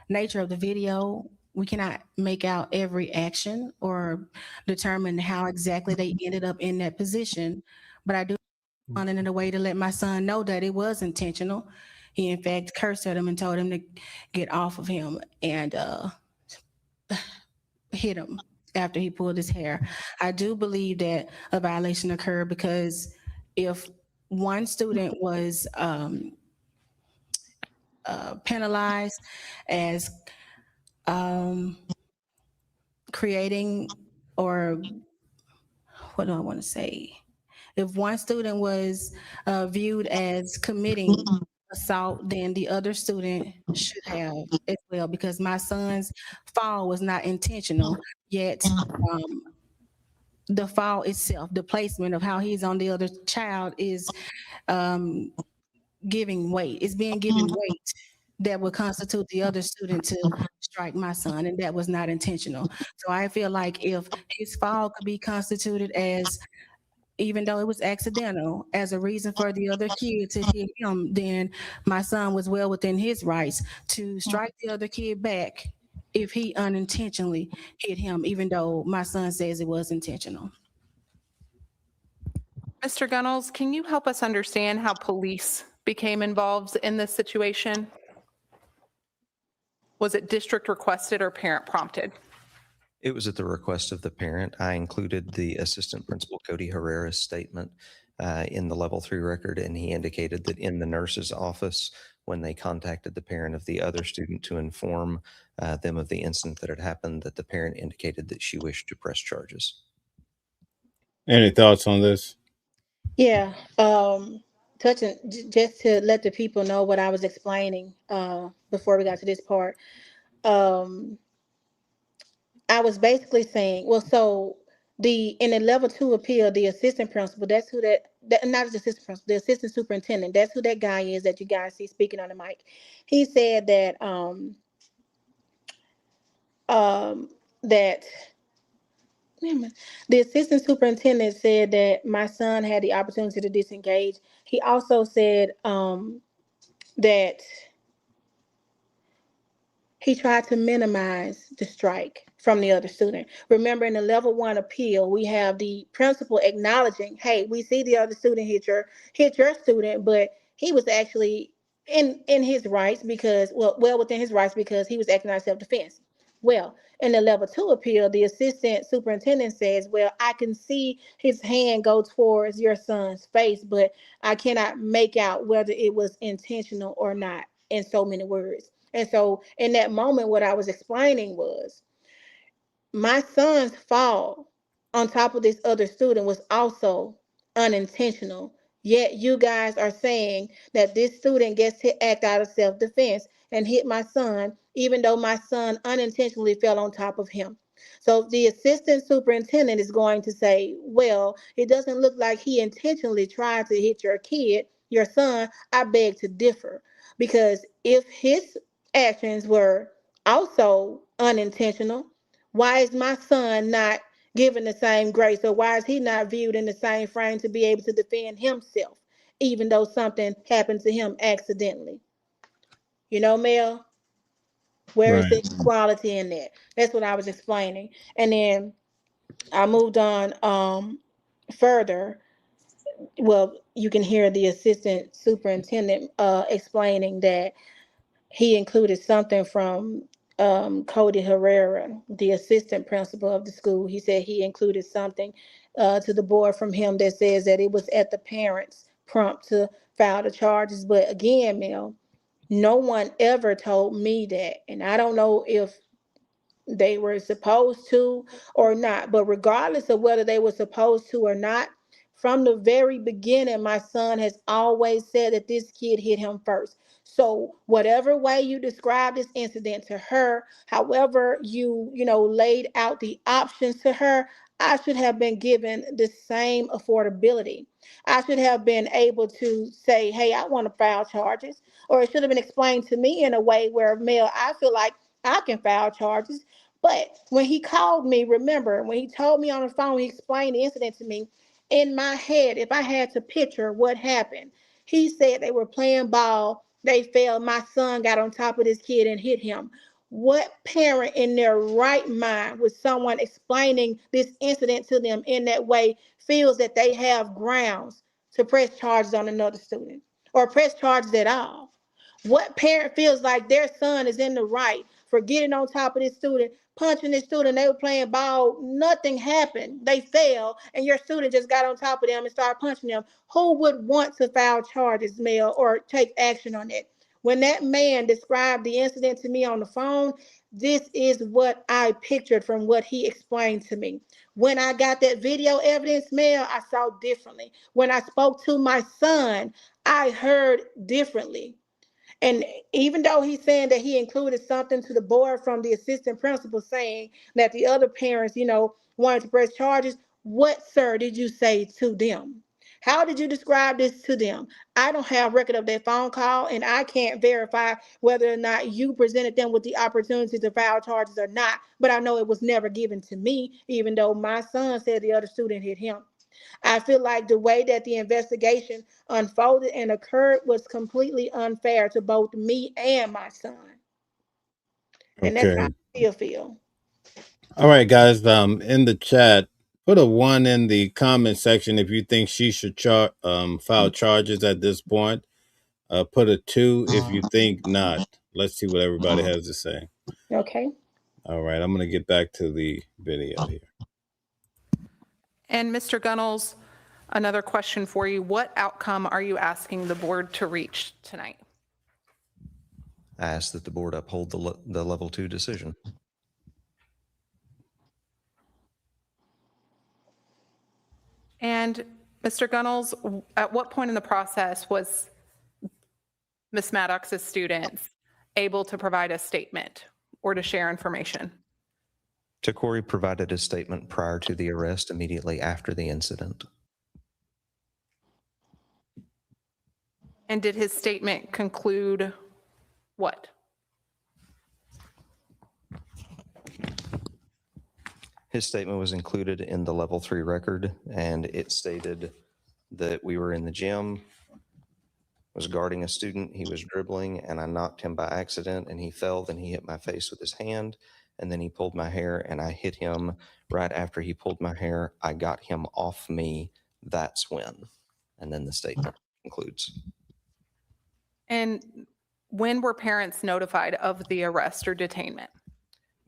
nature of the video. We cannot make out every action or determine how exactly they ended up in that position. But I do want it in a way to let my son know that it was intentional. He, in fact, cursed at him and told him to get off of him and hit him after he pulled his hair. I do believe that a violation occurred because if one student was penalized as creating, or what do I want to say? If one student was viewed as committing assault, then the other student should have as well, because my son's fall was not intentional, yet the fall itself, the placement of how he's on the other child is giving weight. It's being given weight that would constitute the other student to strike my son, and that was not intentional. So I feel like if his fall could be constituted as, even though it was accidental, as a reason for the other kid to hit him, then my son was well within his rights to strike the other kid back if he unintentionally hit him, even though my son says it was intentional. Mr. Gunnels, can you help us understand how police became involved in this situation? Was it district requested or parent prompted? It was at the request of the parent. I included the assistant principal, Cody Herrera's statement in the level 3 record, and he indicated that in the nurse's office, when they contacted the parent of the other student to inform them of the incident that had happened, that the parent indicated that she wished to press charges. Any thoughts on this? Yeah. Touching just to let the people know what I was explaining before we got to this part. Um, I was basically saying, well, so in the level 2 appeal, the assistant principal, that's who that not the assistant principal, the assistant superintendent, that's who that guy is that you guys see speaking on the mic. He said that the assistant superintendent said that my son had the opportunity to disengage. He also said that he tried to minimize the strike from the other student. Remember, in the level 1 appeal, we have the principal acknowledging, hey, we see the other student hit your student, but he was actually in his rights because, well within his rights, because he was acting out of self-defense. Well, in the level 2 appeal, the assistant superintendent says, well, I can see his hand go towards your son's face, but I cannot make out whether it was intentional or not, in so many words. And so in that moment, what I was explaining was my son's fall on top of this other student was also unintentional. Yet you guys are saying that this student gets to act out of self-defense and hit my son, even though my son unintentionally fell on top of him. So the assistant superintendent is going to say, well, it doesn't look like he intentionally tried to hit your kid, your son. I beg to differ. Because if his actions were also unintentional, why is my son not given the same grace, or why is he not viewed in the same frame to be able to defend himself, even though something happened to him accidentally? You know, Mel, where is Right. the equality in that? That's what I was explaining. And then I moved on further. Well, you can hear the assistant superintendent explaining that he included something from Cody Herrera, the assistant principal of the school. He said he included something to the board from him that says that it was at the parents' prompt to file the charges. But again, Mel, no one ever told me that. And I don't know if they were supposed to or not. But regardless of whether they were supposed to or not, from the very beginning, my son has always said that this kid hit him first. So whatever way you describe this incident to her, however you laid out the options to her, I should have been given the same affordability. I should have been able to say, hey, I want to file charges. Or it should have been explained to me in a way where, Mel, I feel like I can file charges. But when he called me, remember, when he told me on the phone, he explained the incident to me. In my head, if I had to picture what happened, he said they were playing ball, they fell, my son got on top of this kid and hit him. What parent in their right mind, with someone explaining this incident to them in that way, feels that they have grounds to press charges on another student or press charges at all? What parent feels like their son is in the right for getting on top of this student, punching this student? They were playing ball, nothing happened. They fell, and your student just got on top of them and started punching them. Who would want to file charges, Mel, or take action on it? When that man described the incident to me on the phone, this is what I pictured from what he explained to me. When I got that video evidence, Mel, I saw differently. When I spoke to my son, I heard differently. And even though he's saying that he included something to the board from the assistant principal saying that the other parents, wanted to press charges, what, sir, did you say to them? How did you describe this to them? I don't have record of that phone call, and I can't verify whether or not you presented them with the opportunity to file charges or not. But I know it was never given to me, even though my son said the other student hit him. I feel like the way that the investigation unfolded and occurred was completely unfair to both me and my son. And that's how Okay. I still feel. All right, guys. In the chat, put a 1 in the comment section if you think she should file charges at this point. Put a 2 if you think not. Let's see what everybody has to say. Okay. All right, I'm going to get back to the video here. And Mr. Gunnels, another question for you. What outcome are you asking the board to reach tonight? I ask that the board uphold the level 2 decision. And Mr. Gunnels, at what point in the process was Ms. Maddox's students able to provide a statement or to share information? Corey provided a statement prior to the arrest, immediately after the incident. And did his statement conclude what? His statement was included in the level 3 record, and it stated that we were in the gym. was guarding a student. He was dribbling, and I knocked him by accident, and he fell. Then he hit my face with his hand, and then he pulled my hair, and I hit him right after he pulled my hair. I got him off me. That's when. And then the statement concludes. And when were parents notified of the arrest or detainment?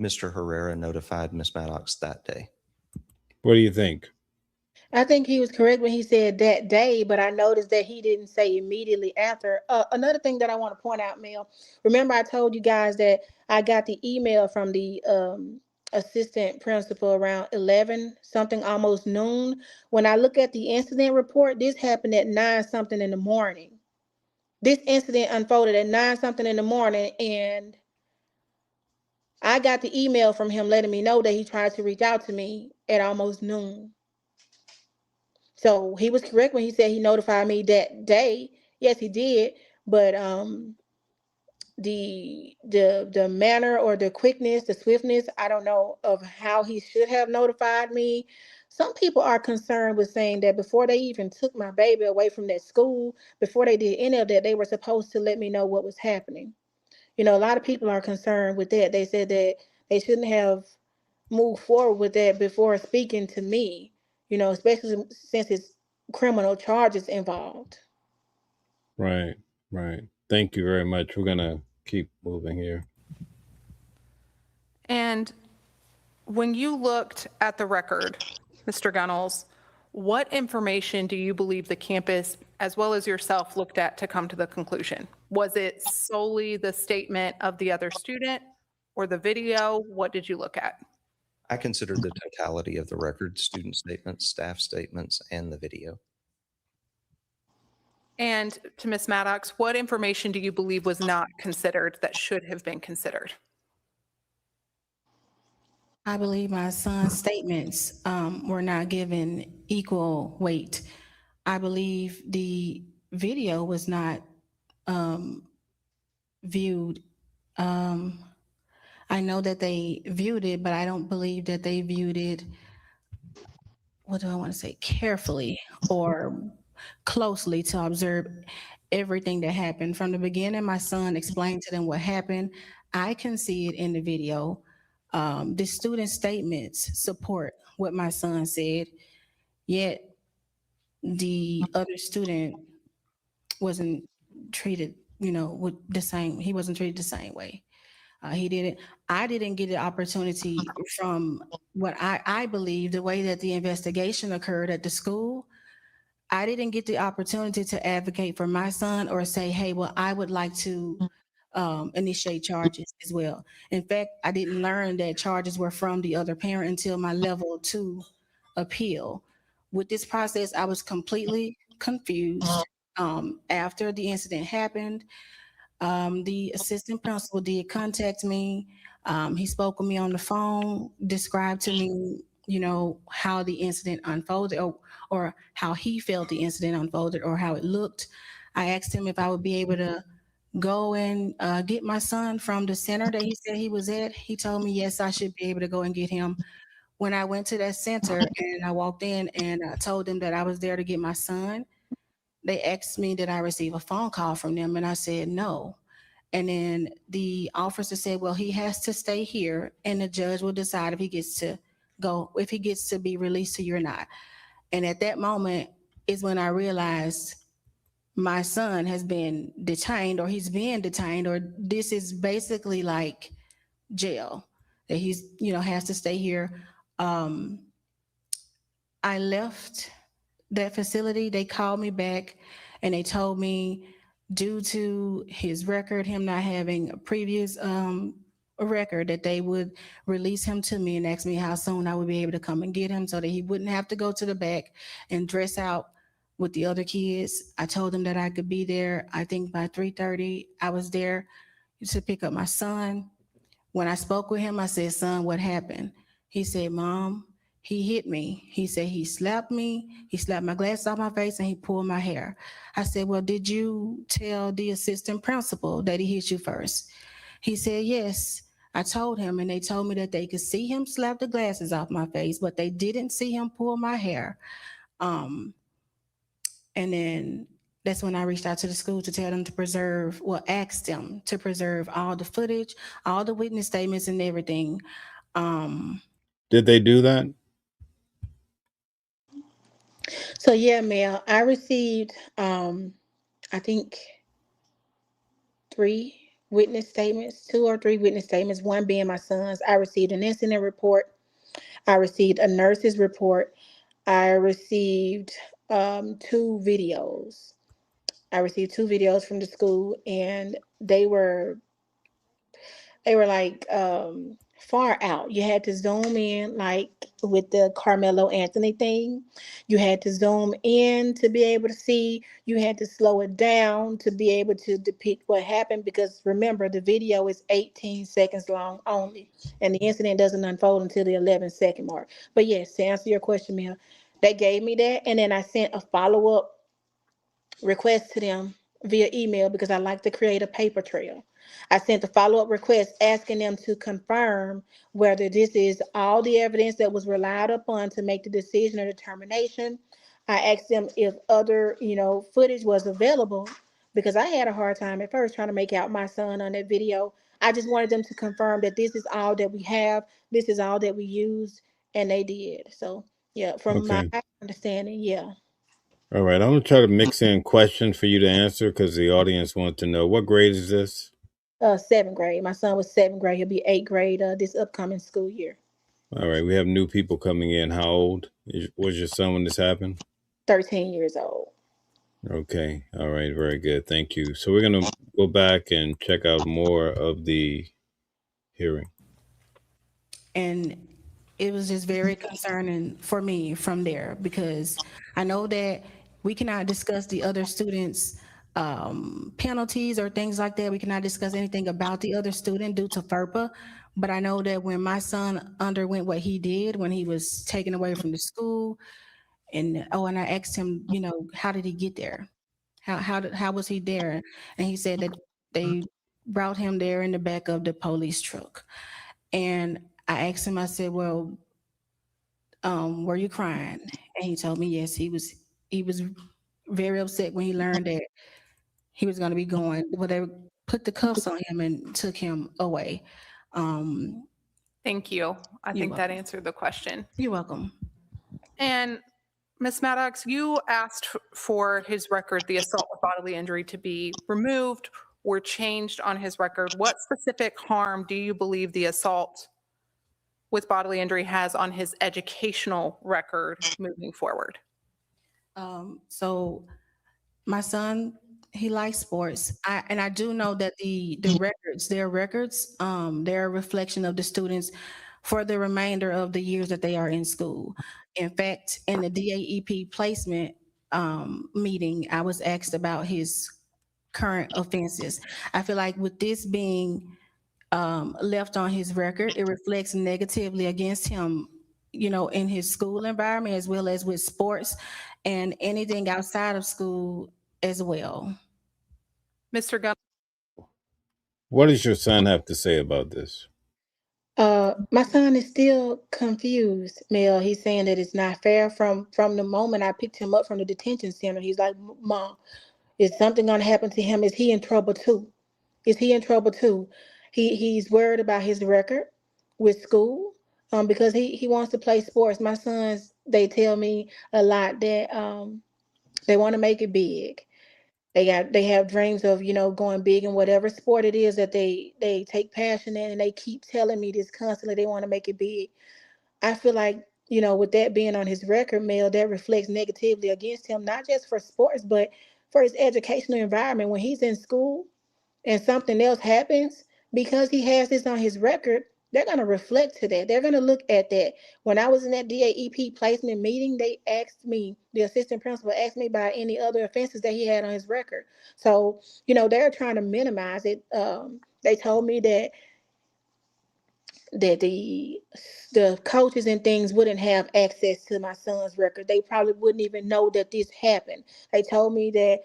Mr. Herrera notified Ms. Maddox that day. What do you think? I think he was correct when he said that day, but I noticed that he didn't say immediately after. Another thing that I want to point out, Mel, remember I told you guys that I got the email from the assistant principal around 11 something, almost noon. When I look at the incident report, this happened at 9 something in the morning. This incident unfolded at 9 something in the morning, and I got the email from him letting me know that he tried to reach out to me at almost noon. So he was correct when he said he notified me that day. Yes, he did. But the manner or the quickness, the swiftness, I don't know of how he should have notified me. Some people are concerned with saying that before they even took my baby away from that school, before they did any of that, they were supposed to let me know what was happening. You know, a lot of people are concerned with that. They said that they shouldn't have moved forward with that before speaking to me, you know, especially since it's criminal charges involved. Right, right. Thank you very much. We're going to keep moving here. And when you looked at the record, Mr. Gunnels, what information do you believe the campus, as well as yourself, looked at to come to the conclusion? Was it solely the statement of the other student or the video? What did you look at? I considered the totality of the record, student statements, staff statements, and the video. And to Ms. Maddox, what information do you believe was not considered that should have been considered? I believe my son's statements were not given equal weight. I believe the video was not viewed. I know that they viewed it, but I don't believe that they viewed it, what do I want to say, carefully or closely to observe everything that happened. From the beginning, my son explained to them what happened. I can see it in the video. The student statements support what my son said, yet the other student wasn't treated, with the same, he wasn't treated the same way. He didn't, I didn't get the opportunity from what I believe, the way that the investigation occurred at the school. I didn't get the opportunity to advocate for my son or say, hey, well, I would like to initiate charges as well. In fact, I didn't learn that charges were from the other parent until my level 2 appeal. With this process, I was completely confused. After the incident happened, the assistant principal did contact me. He spoke with me on the phone, described to me, how the incident unfolded, or how he felt the incident unfolded, or how it looked. I asked him if I would be able to go and get my son from the center that he said he was at. He told me, yes, I should be able to go and get him. When I went to that center and I walked in and I told them that I was there to get my son, they asked me, did I receive a phone call from them? And I said, no. And then the officer said, well, he has to stay here and the judge will decide if he gets to go, if he gets to be released to you or not. And at that moment is when I realized my son has been detained, or he's being detained, or this is basically like jail, that he's, has to stay here. I left that facility. They called me back and they told me, due to his record, him not having a previous record, that they would release him to me and ask me how soon I would be able to come and get him so that he wouldn't have to go to the back and dress out with the other kids. I told him that I could be there. I think by 3:30, I was there to pick up my son. When I spoke with him, I said, son, what happened? He said, Mom, he hit me. He said he slapped me. He slapped my glasses off my face and he pulled my hair. I said, well, did you tell the assistant principal that he hit you first? He said, yes. I told him, and they told me that they could see him slap the glasses off my face, but they didn't see him pull my hair. And then that's when I reached out to the school to tell them to preserve, well, ask them to preserve all the footage, all the witness statements and everything. Did they do that? So yeah, Mel, I received I think three witness statements, 2 or 3 witness statements, one being my son's. I received an incident report. I received a nurse's report. I received 2 videos. I received 2 videos from the school, and they were like far out. You had to zoom in, like with the Carmelo Anthony thing. You had to zoom in to be able to see. You had to slow it down to be able to depict what happened, because remember, the video is 18 seconds long only, and the incident doesn't unfold until the 11-second mark. But yes, to answer your question, Mia, they gave me that, and then I sent a follow-up request to them via email because I like to create a paper trail. I sent a follow up request asking them to confirm whether this is all the evidence that was relied upon to make the decision or determination. I asked them if other, footage was available, because I had a hard time at first trying to make out my son on that video. I just wanted them to confirm that this is all that we have, this is all that we used, and they did. So, yeah, from my Okay. understanding, yeah. All right. I'm gonna try to mix in questions for you to answer because the audience wants to know what grade is this. 7th grade. My son was 7th grade. He'll be 8th grade this upcoming school year. All right. We have new people coming in. How old was your son when this happened? 13 years old. Okay. All right. Very good. Thank you. So we're gonna go back and check out more of the hearing. And it was just very concerning for me from there, because I know that we cannot discuss the other students' penalties or things like that. We cannot discuss anything about the other student due to FERPA. But I know that when my son underwent what he did, when he was taken away from the school, and and I asked him, how did he get there? How was he there? And he said that they brought him there in the back of the police truck. And I asked him, I said, well, were you crying? And he told me yes. He was very upset when he learned that he was going to be going. Well, they put the cuffs on him and took him away. Thank you. I You're think that welcome. answered the question. You're welcome. And Ms. Maddox, you asked for his record, the assault with bodily injury, to be removed or changed on his record. What specific harm do you believe the assault with bodily injury has on his educational record moving forward? So my son, he likes sports. I do know that the records, their records, they're a reflection of the students for the remainder of the years that they are in school. In fact, in the DAEP placement meeting, I was asked about his current offenses. I feel like with this being left on his record, it reflects negatively against him, in his school environment as well as with sports and anything outside of school as well. Mr. Gunn? What does your son have to say about this? My son is still confused, Mel. He's saying that it's not fair. From the moment I picked him up from the detention center, he's like, Mom, is something gonna happen to him? Is he in trouble too? Is he in trouble too? He's worried about his record with school, because he wants to play sports. My sons, they tell me a lot that they want to make it big. They have dreams of, going big in whatever sport it is that they take passion in, and they keep telling me this constantly. They want to make it big. I feel like, with that being on his record, Mel, that reflects negatively against him, not just for sports, but for his educational environment. When he's in school and something else happens, because he has this on his record, they're going to reflect to that. They're going to look at that. When I was in that DAEP placement meeting, they asked me, the assistant principal asked me about any other offenses that he had on his record. So, they're trying to minimize it. They told me that the coaches and things wouldn't have access to my son's record. They probably wouldn't even know that this happened. They told me that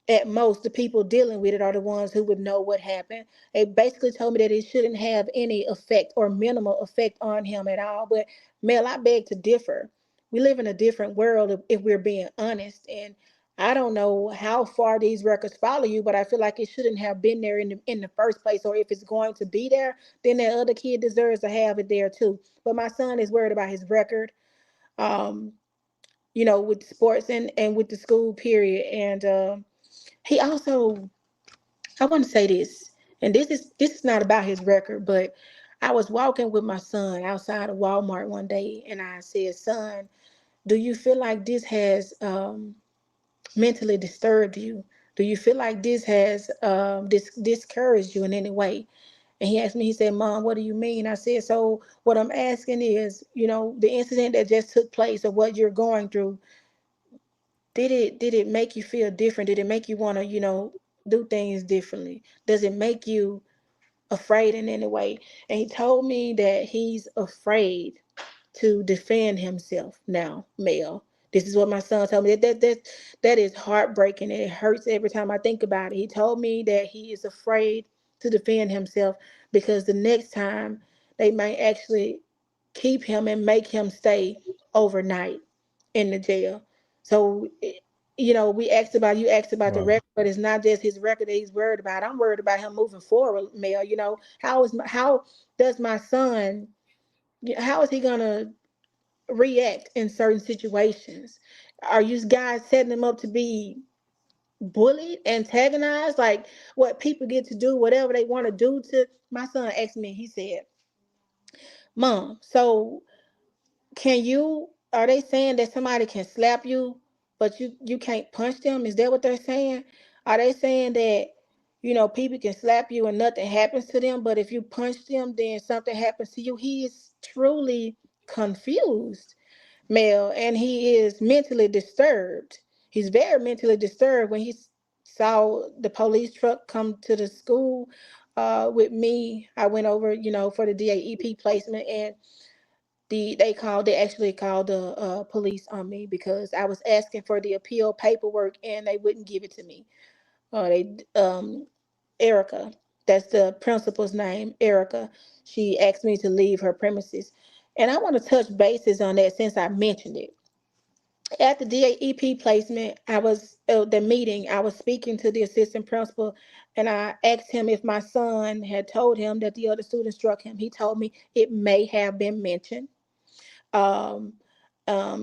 at most the people dealing with it are the ones who would know what happened. They basically told me that it shouldn't have any effect or minimal effect on him at all. But Mel, I beg to differ. We live in a different world if we're being honest. And I don't know how far these records follow you, but I feel like it shouldn't have been there in the first place. Or if it's going to be there, then that other kid deserves to have it there too. But my son is worried about his record, um, with sports and with the school period. And he also, I want to say this, and this is not about his record, but I was walking with my son outside of Walmart one day, and I said, "Son, do you feel like this has mentally disturbed you? Do you feel like this has discouraged you in any way?" And he asked me, he said, "Mom, what do you mean?" I said, "So what I'm asking is, the incident that just took place or what you're going through, did it make you feel different? Did it make you want to, do things differently? Does it make you afraid in any way?" And he told me that he's afraid to defend himself now, Mel. This is what my son told me. That is heartbreaking, and it hurts every time I think about it. He told me that he is afraid to defend himself because the next time they may actually keep him and make him stay overnight in the jail. So, we asked about you asked about the Wow. record, but it's not just his record that he's worried about. I'm worried about him moving forward, Mel. How does my son? How is he gonna react in certain situations? Are you guys setting him up to be bullied, antagonized, like what people get to do, whatever they want to do to my son? Asked me, he said, "Mom, so can you are they saying that somebody can slap you, but you can't punch them? Is that what they're saying? Are they saying that people can slap you and nothing happens to them, but if you punch them, then something happens to you?" He is truly confused, Mel, and he is mentally disturbed. He's very mentally disturbed. When he saw the police truck come to the school with me, I went over, for the DAEP placement, and they actually called the police on me because I was asking for the appeal paperwork and they wouldn't give it to me. They Erica, that's the principal's name, Erica. She asked me to leave her premises, and I want to touch bases on that since I mentioned it. At the DAEP placement, I was the meeting. I was speaking to the assistant principal, and I asked him if my son had told him that the other student struck him. He told me it may have been mentioned. Um,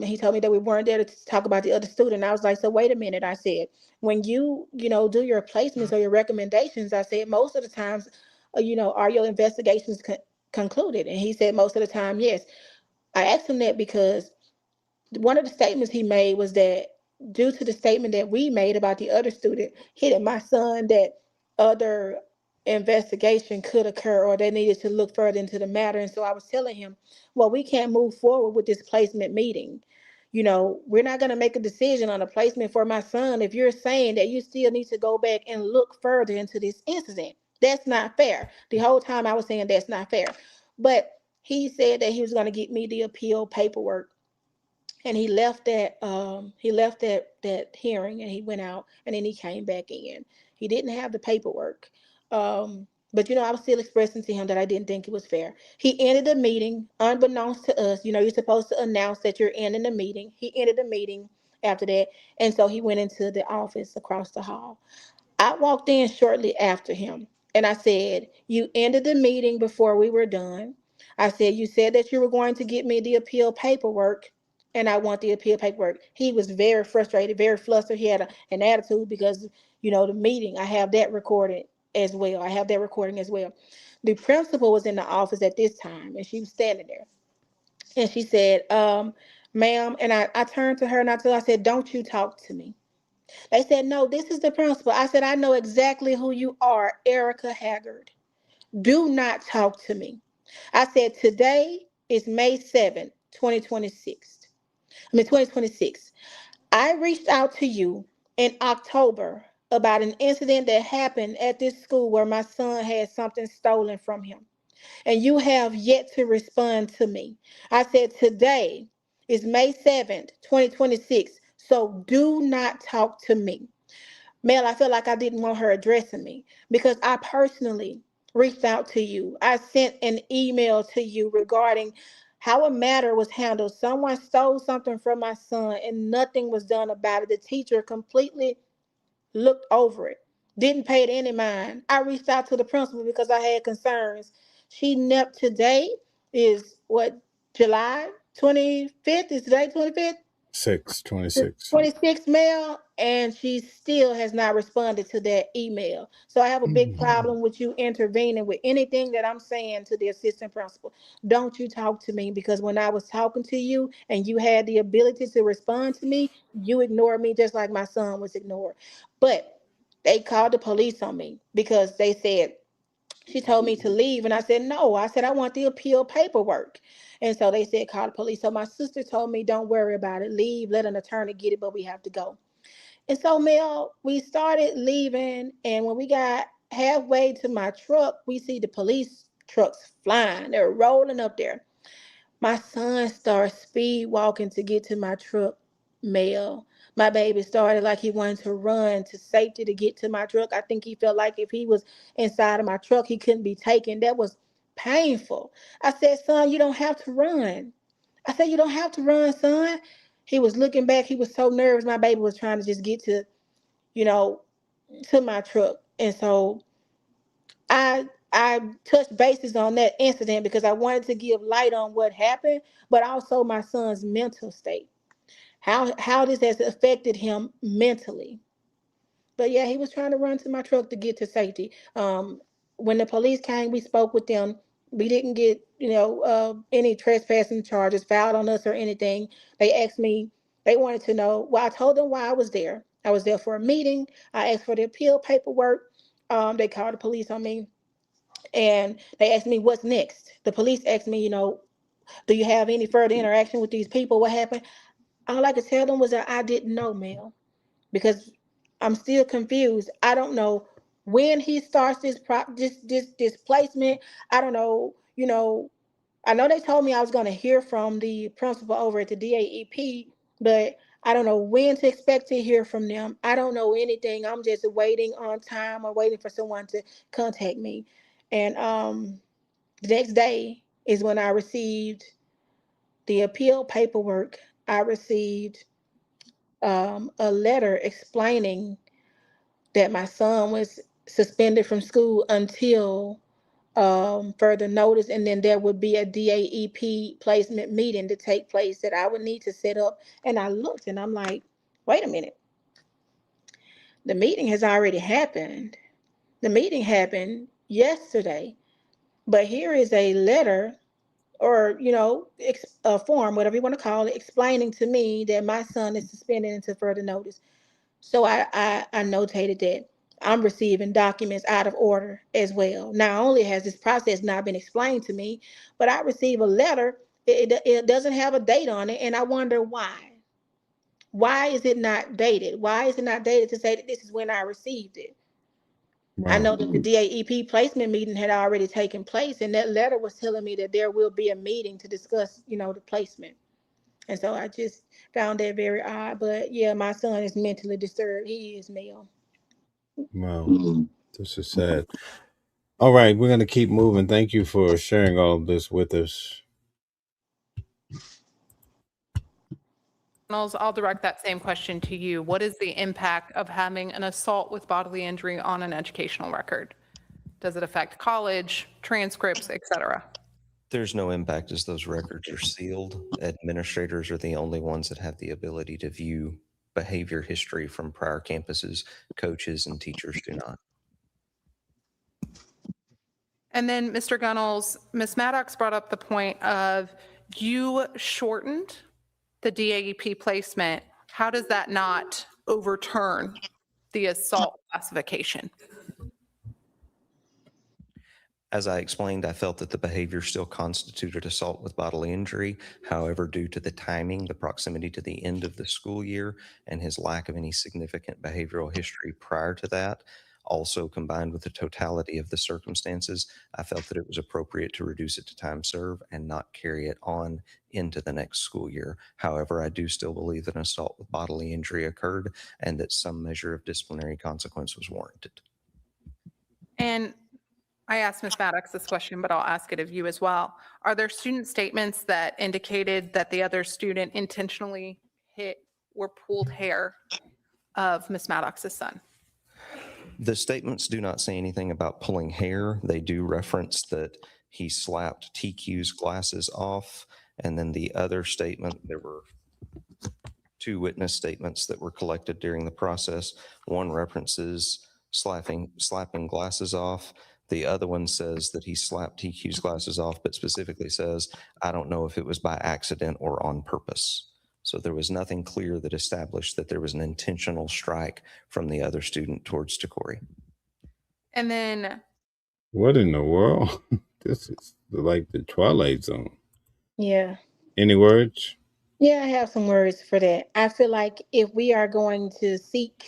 he told me that we weren't there to talk about the other student. I was like, "So wait a minute." I said, "When do your placements or your recommendations," I said, "most of the times, are your investigations concluded?" And he said, "Most of the time, yes." I asked him that because one of the statements he made was that due to the statement that we made about the other student hitting my son, that other investigation could occur or they needed to look further into the matter. And so I was telling him, well, we can't move forward with this placement meeting. We're not going to make a decision on a placement for my son if you're saying that you still need to go back and look further into this incident. That's not fair. The whole time I was saying that's not fair. But he said that he was going to get me the appeal paperwork, and he left that hearing and he went out, and then he came back in. He didn't have the paperwork. But I was still expressing to him that I didn't think it was fair. He ended the meeting unbeknownst to us. You're supposed to announce that you're ending the meeting. He ended the meeting after that, and so he went into the office across the hall. I walked in shortly after him, and I said, "You ended the meeting before we were done." I said, "You said that you were going to get me the appeal paperwork, and I want the appeal paperwork." He was very frustrated, very flustered. He had an attitude because, the meeting, I have that recorded as well. I have that recording as well. The principal was in the office at this time, and she was standing there. And she said, "Ma'am," and I turned to her and I said, "Don't you talk to me." They said, "No, this is the principal." I said, "I know exactly who you are, Erica Haggard. Do not talk to me." I said, "Today is May 7th, 2026. 2026. I reached out to you in October about an incident that happened at this school where my son had something stolen from him, and you have yet to respond to me." I said, "Today is May 7th, 2026. So do not talk to me." Mel, I felt like I didn't want her addressing me because I personally reached out to you. I sent an email to you regarding how a matter was handled. Someone stole something from my son and nothing was done about it. The teacher completely looked over it, didn't pay it any mind. I reached out to the principal because I had concerns. She never, today is what, July 25th? Is today 25th? 26. 26th mail, and she still has not responded to that email. So I have a big problem with you intervening with anything that I'm saying to the assistant principal. Don't you talk to me, because when I was talking to you and you had the ability to respond to me, you ignored me just like my son was ignored. But they called the police on me because they said, she told me to leave, and I said no. I said I want the appeal paperwork, and so they said call the police. So my sister told me don't worry about it, leave, let an attorney get it, but we have to go. And so, Mel, we started leaving, and when we got halfway to my truck, we see the police trucks flying. They're rolling up there. My son started speed walking to get to my truck, Mel. My baby started like he wanted to run to safety to get to my truck. I think he felt like if he was inside of my truck, he couldn't be taken. That was painful. I said, son, you don't have to run. I said, you don't have to run, son. He was looking back. He was so nervous. My baby was trying to just get to, you know, to my truck. And so I touched bases on that incident because I wanted to give light on what happened, but also my son's mental state. How this has affected him mentally. But yeah, he was trying to run to my truck to get to safety. When the police came, we spoke with them. We didn't get, any trespassing charges filed on us or anything. They asked me, they wanted to know. Well, I told them why I was there. I was there for a meeting. I asked for the appeal paperwork. They called the police on me, and they asked me what's next. The police asked me, do you have any further interaction with these people? What happened? All I could tell them was that I didn't know, Mel, because I'm still confused. I don't know when he starts this placement. I don't know. I know they told me I was going to hear from the principal over at the DAEP, but I don't know when to expect to hear from them. I don't know anything. I'm just waiting on time or waiting for someone to contact me. And the next day is when I received the appeal paperwork. I received a letter explaining that my son was suspended from school until further notice, and then there would be a DAEP placement meeting to take place that I would need to set up. And I looked and I'm like, wait a minute, the meeting has already happened. The meeting happened yesterday, but here is a letter, or a form, whatever you want to call it, explaining to me that my son is suspended until further notice. So I notated that I'm receiving documents out of order as well. Not only has this process not been explained to me, but I receive a letter. It doesn't have a date on it, and I wonder why. Why is it not dated? Why is it not dated to say that this is when I received it? I Wow. know that the DAEP placement meeting had already taken place, and that letter was telling me that there will be a meeting to discuss, the placement. And so I just found that very odd. But yeah, my son is mentally disturbed. He is, male. Wow. This is sad. All right, we're going to keep moving. Thank you for sharing all of this with us. I'll direct that same question to you. What is the impact of having an assault with bodily injury on an educational record? Does it affect college, transcripts, et cetera? There's no impact as those records are sealed. Administrators are the only ones that have the ability to view behavior history from prior campuses. Coaches and teachers do not. And then, Mr. Gunnels, Ms. Maddox brought up the point of you shortened the DAEP placement. How does that not overturn the assault classification? As I explained, I felt that the behavior still constituted assault with bodily injury. However, due to the timing, the proximity to the end of the school year, and his lack of any significant behavioral history prior to that, also combined with the totality of the circumstances, I felt that it was appropriate to reduce it to time served and not carry it on into the next school year. However, I do still believe that an assault with bodily injury occurred and that some measure of disciplinary consequence was warranted. And I asked Ms. Maddox this question, but I'll ask it of you as well. Are there student statements that indicated that the other student intentionally hit or pulled hair of Ms. Maddox's son? The statements do not say anything about pulling hair. They do reference that he slapped TQ's glasses off. And then the other statement, there were two witness statements that were collected during the process. One references slapping glasses off. The other one says that he slapped TQ's glasses off, but specifically says, I don't know if it was by accident or on purpose. So there was nothing clear that established that there was an intentional strike from the other student towards Takori. And then, What in the world? This is like the Twilight Zone. Yeah. Any words? Yeah, I have some words for that. I feel like if we are going to seek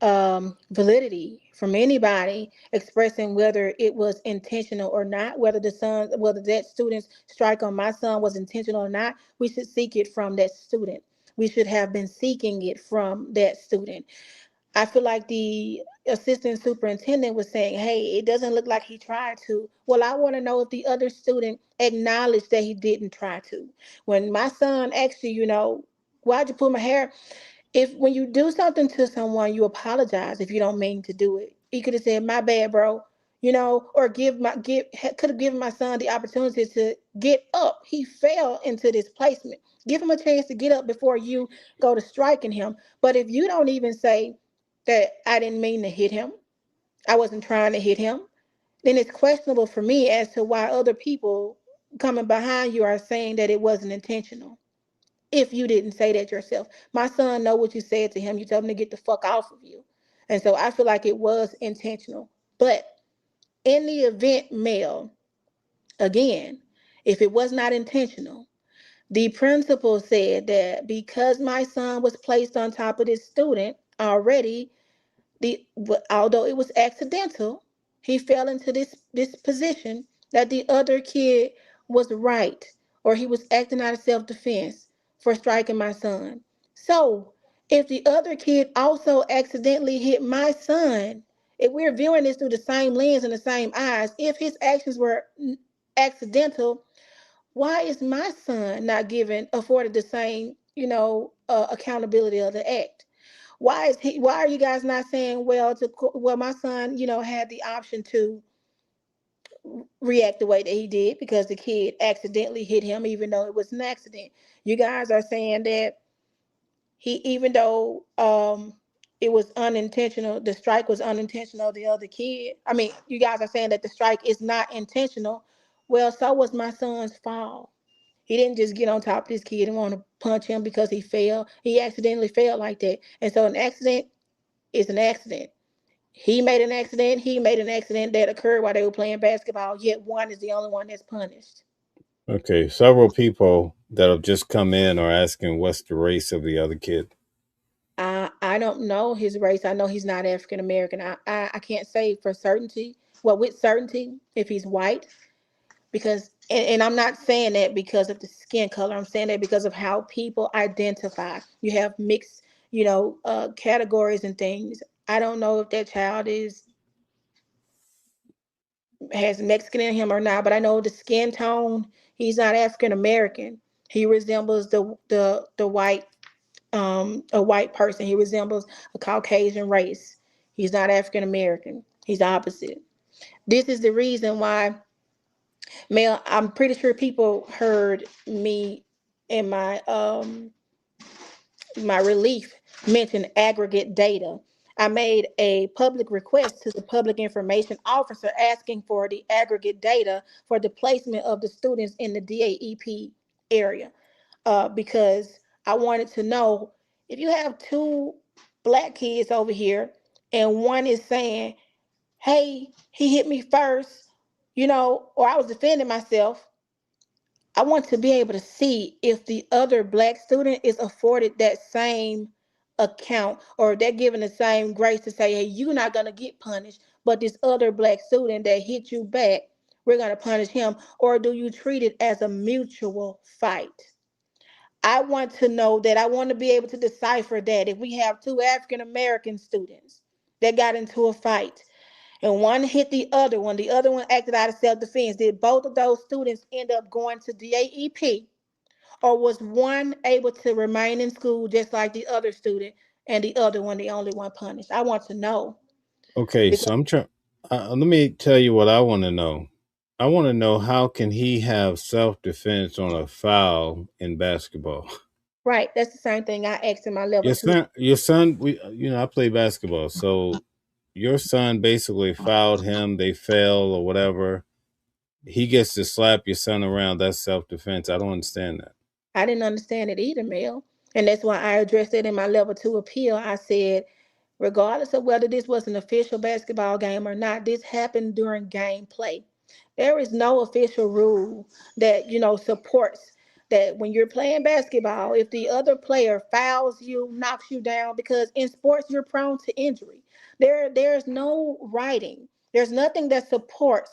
validity from anybody expressing whether it was intentional or not, whether that student's strike on my son was intentional or not, we should seek it from that student. We should have been seeking it from that student. I feel like the assistant superintendent was saying, hey, it doesn't look like he tried to. Well, I want to know if the other student acknowledged that he didn't try to. When my son asked you, why'd you pull my hair? If when you do something to someone, you apologize if you don't mean to do it. He could have said, my bad, bro. Or could have given my son the opportunity to get up. He fell into this placement. Give him a chance to get up before you go to striking him. But if you don't even say that I didn't mean to hit him, I wasn't trying to hit him, then it's questionable for me as to why other people coming behind you are saying that it wasn't intentional. If you didn't say that yourself, my son know what you said to him. You told him to get the fuck off of you, and so I feel like it was intentional. But in the event, Mel, again, if it was not intentional, the principal said that because my son was placed on top of this student already, although it was accidental, he fell into this position, that the other kid was right, or he was acting out of self-defense for striking my son. So if the other kid also accidentally hit my son, if we're viewing this through the same lens and the same eyes, if his actions were accidental, why is my son not afforded the same accountability of the act? Why are you guys not saying, well, my son had the option to react the way that he did because the kid accidentally hit him even though it was an accident? You guys are saying that even though it was unintentional, the strike was unintentional, the other kid, I mean, you guys are saying that the strike is not intentional. Well, so was my son's fall. He didn't just get on top of this kid and want to punch him because he fell. He accidentally fell like that. And so an accident is an accident. He made an accident. He made an accident that occurred while they were playing basketball, yet one is the only one that's punished. Okay, several people that have just come in are asking what's the race of the other kid. I don't know his race. I know he's not African American. I can't say for certainty, well, with certainty, if he's white, because, and I'm not saying that because of the skin color. I'm saying that because of how people identify. You have mixed, categories and things. I don't know if that child has Mexican in him or not, but I know the skin tone. He's not African American. He resembles the white a white person. He resembles a Caucasian race. He's not African American. He's opposite. This is the reason why, Mel, I'm pretty sure people heard me in my relief mention aggregate data. I made a public request to the public information officer asking for the aggregate data for the placement of the students in the DAEP area, because I wanted to know if you have two black kids over here and one is saying, hey, he hit me first, or I was defending myself. I want to be able to see if the other black student is afforded that same account, or they're given the same grace to say, hey, you're not going to get punished, but this other black student that hit you back, we're going to punish him. Or do you treat it as a mutual fight? I want to know that. I want to be able to decipher that if we have two African American students that got into a fight and one hit the other one. The other one acted out of self-defense. Did both of those students end up going to DAEP, or was one able to remain in school just like the other student, and the other one the only one punished? I want to know. Okay, Because so I'm trying. Let me tell you what I want to know. I want to know how can he have self defense on a foul in basketball? right, that's the same thing I asked in my level two. Your son. I play basketball, so your son basically fouled him. They fell or whatever. He gets to slap your son around. That's self defense. I don't understand that. I didn't understand it either, Mel. And that's why I addressed it in my level two appeal. I said, regardless of whether this was an official basketball game or not, this happened during gameplay. There is no official rule that, supports that when you're playing basketball, if the other player fouls you, knocks you down, because in sports you're prone to injury. There's no writing. There's nothing that supports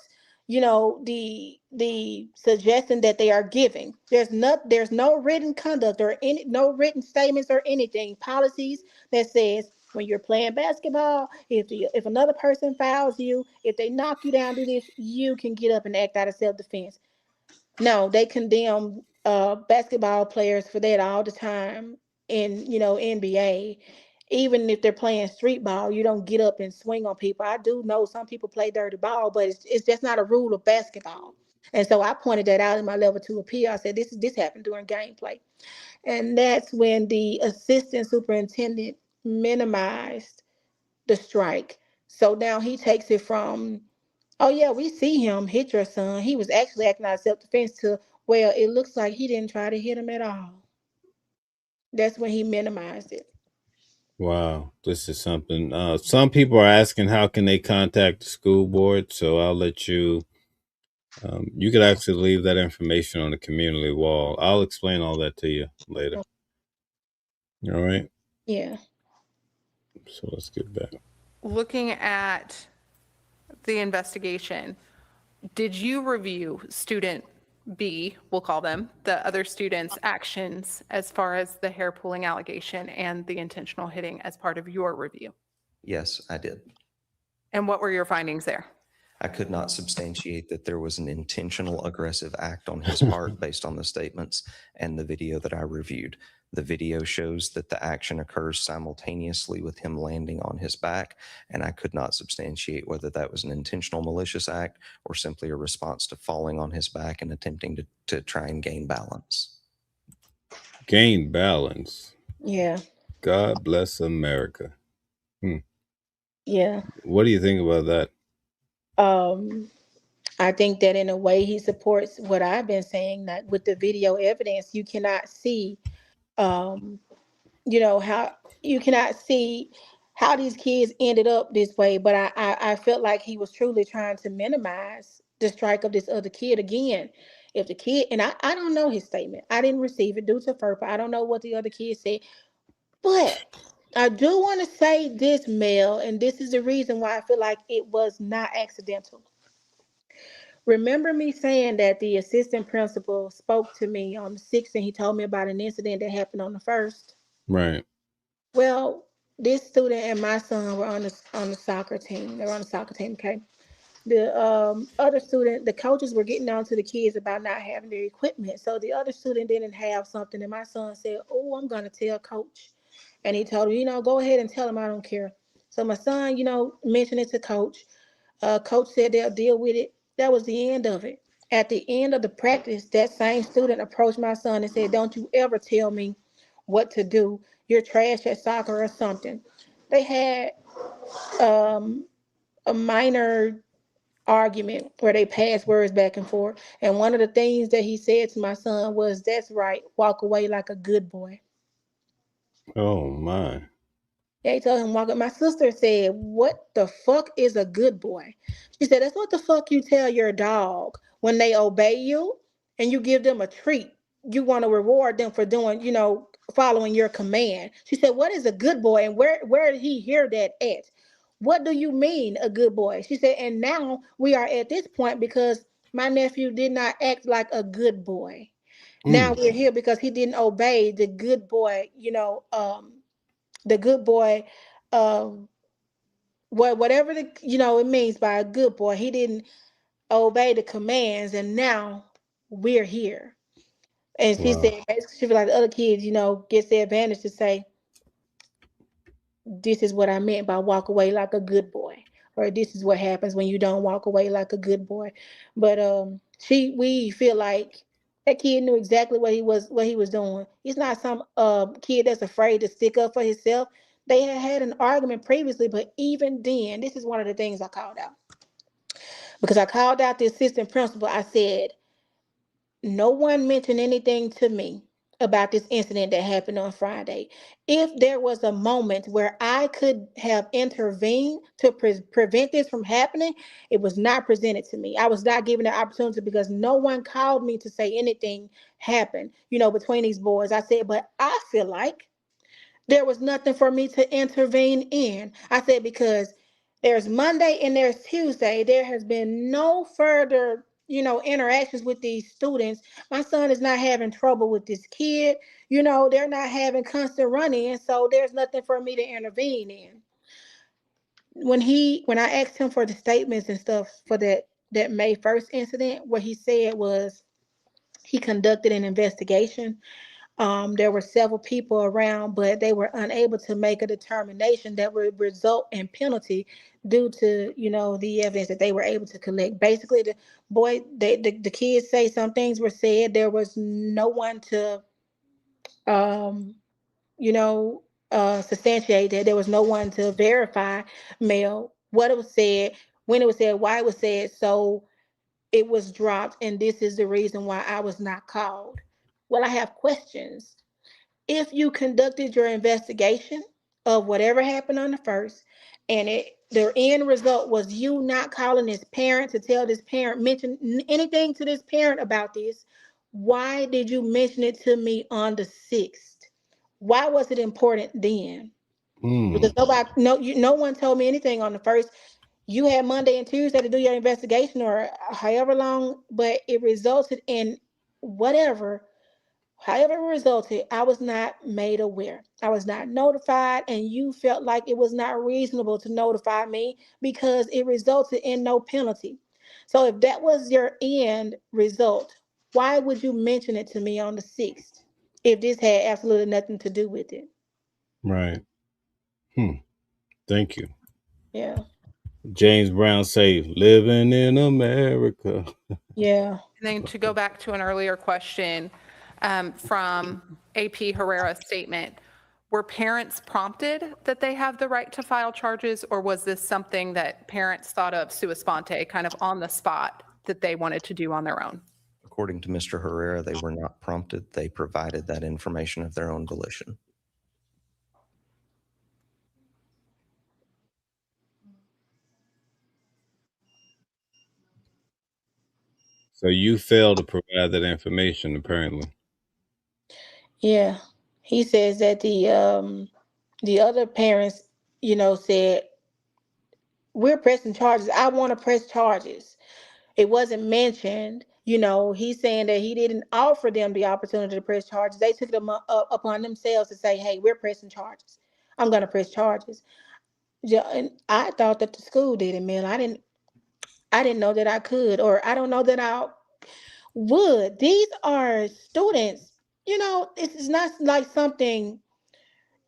the suggestion that they are giving. There's no written conduct or no written statements or anything, policies that says when you're playing basketball, if another person fouls you, if they knock you down, do this, you can get up and act out of self-defense. No, they condemn basketball players for that all the time in NBA. Even if they're playing street ball, you don't get up and swing on people. I do know some people play dirty ball, but it's just not a rule of basketball. And so I pointed that out in my level two appeal. I said this happened during gameplay. And that's when the assistant superintendent minimized the strike. So now he takes it from, oh yeah, we see him hit your son. He was actually acting out of self-defense, to, well, it looks like he didn't try to hit him at all. That's when he minimized it. Wow, this is something. Some people are asking how can they contact the school board. So I'll let you. You could actually leave that information on the community wall. I'll explain all that to you later. All right. Yeah. So let's get back. Looking at the investigation, did you review student B, we'll call them, the other students' actions as far as the hair pulling allegation and the intentional hitting as part of your review? Yes, I did. And what were your findings there? I could not substantiate that there was an intentional aggressive act on his part based on the statements and the video that I reviewed. The video shows that the action occurs simultaneously with him landing on his back, and I could not substantiate whether that was an intentional malicious act or simply a response to falling on his back and attempting to try and gain balance. Gain balance. Yeah. God bless America. Yeah. What do you think about that? I think that in a way he supports what I've been saying, that with the video evidence, you cannot see, um, how you cannot see how these kids ended up this way. But I felt like he was truly trying to minimize the strike of this other kid. Again, if the kid, and I don't know his statement, I didn't receive it due to FERPA. I don't know what the other kid said, but I do want to say this, Mel, and this is the reason why I feel like it was not accidental. Remember me saying that the assistant principal spoke to me on the 6th and he told me about an incident that happened on the 1st? Right. Well, this student and my son were on the soccer team. They were on the soccer team, okay? The other student, the coaches were getting on to the kids about not having their equipment. So the other student didn't have something, and my son said, "Oh, I'm gonna tell coach." And he told him, "Go ahead and tell him, I don't care." So my son, mentioned it to coach. Coach said they'll deal with it. That was the end of it. At the end of the practice, that same student approached my son and said, "Don't you ever tell me what to do. You're trash at soccer or something." They had um, a minor argument where they passed words back and forth. And one of the things that he said to my son was, "That's right, walk away like a good boy." Oh my. They told him walk up. My sister said, "What the fuck is a good boy?" She said, "That's what the fuck you tell your dog when they obey you and you give them a treat. You want to reward them for doing, following your command." She said, "What is a good boy, and where did he hear that at? What do you mean a good boy?" She said, "And now we are at this point because my nephew did not act like a good boy. Now Mm. we're here because he didn't obey the good boy, the good boy um, whatever it means by a good boy. He didn't obey the commands, and now we're here. And she Wow. said, basically, she feel like the other kids, gets the advantage to say, this is what I meant by walk away like a good boy, or this is what happens when you don't walk away like a good boy. But we feel like that kid knew exactly what he was doing. He's not some kid that's afraid to stick up for himself. They had an argument previously, but even then, this is one of the things I called out, because I called out the assistant principal. I said, no one mentioned anything to me about this incident that happened on Friday. If there was a moment where I could have intervened to prevent this from happening, it was not presented to me. I was not given the opportunity because no one called me to say anything happened, between these boys. I said, but I feel like there was nothing for me to intervene in. I said, because there's Monday and there's Tuesday. There has been no further, interactions with these students. My son is not having trouble with this kid. They're not having constant run-ins, so there's nothing for me to intervene in. When I asked him for the statements and stuff for that May 1st incident, what he said was he conducted an investigation. There were several people around, but they were unable to make a determination that would result in penalty due to, the evidence that they were able to collect. Basically, the kids say some things were said. There was no one to, um, you know, substantiate that. There was no one to verify, Mel, what it was said, when it was said, why it was said. So it was dropped, and this is the reason why I was not called. Well, I have questions. If you conducted your investigation of whatever happened on the first, and the end result was you not calling this parent to tell this parent, mention anything to this parent about this, why did you mention it to me on the 6th? Why was it important then? Because no one told me anything on the first. You had Monday and Tuesday to do your investigation, or however long, but it resulted in whatever. However, it resulted, I was not made aware. I was not notified, and you felt like it was not reasonable to notify me because it resulted in no penalty. So, if that was your end result, why would you mention it to me on the 6th if this had absolutely nothing to do with it? Right. Thank you. Yeah. James Brown say, "Living in America." Yeah. And then to go back to an earlier question from AP Herrera's statement, were parents prompted that they have the right to file charges, or was this something that parents thought of sua sponte, kind of on the spot, that they wanted to do on their own? According to Mr. Herrera, they were not prompted. They provided that information of their own volition. So you failed to provide that information, apparently. Yeah. He says that the other parents, said, we're pressing charges. I want to press charges. It wasn't mentioned. He's saying that he didn't offer them the opportunity to press charges. They took them upon themselves to say, hey, we're pressing charges. I'm going to press charges. Yeah, and I thought that the school did it, man. I didn't know that I could, or I don't know that I would. These are students. This is not like something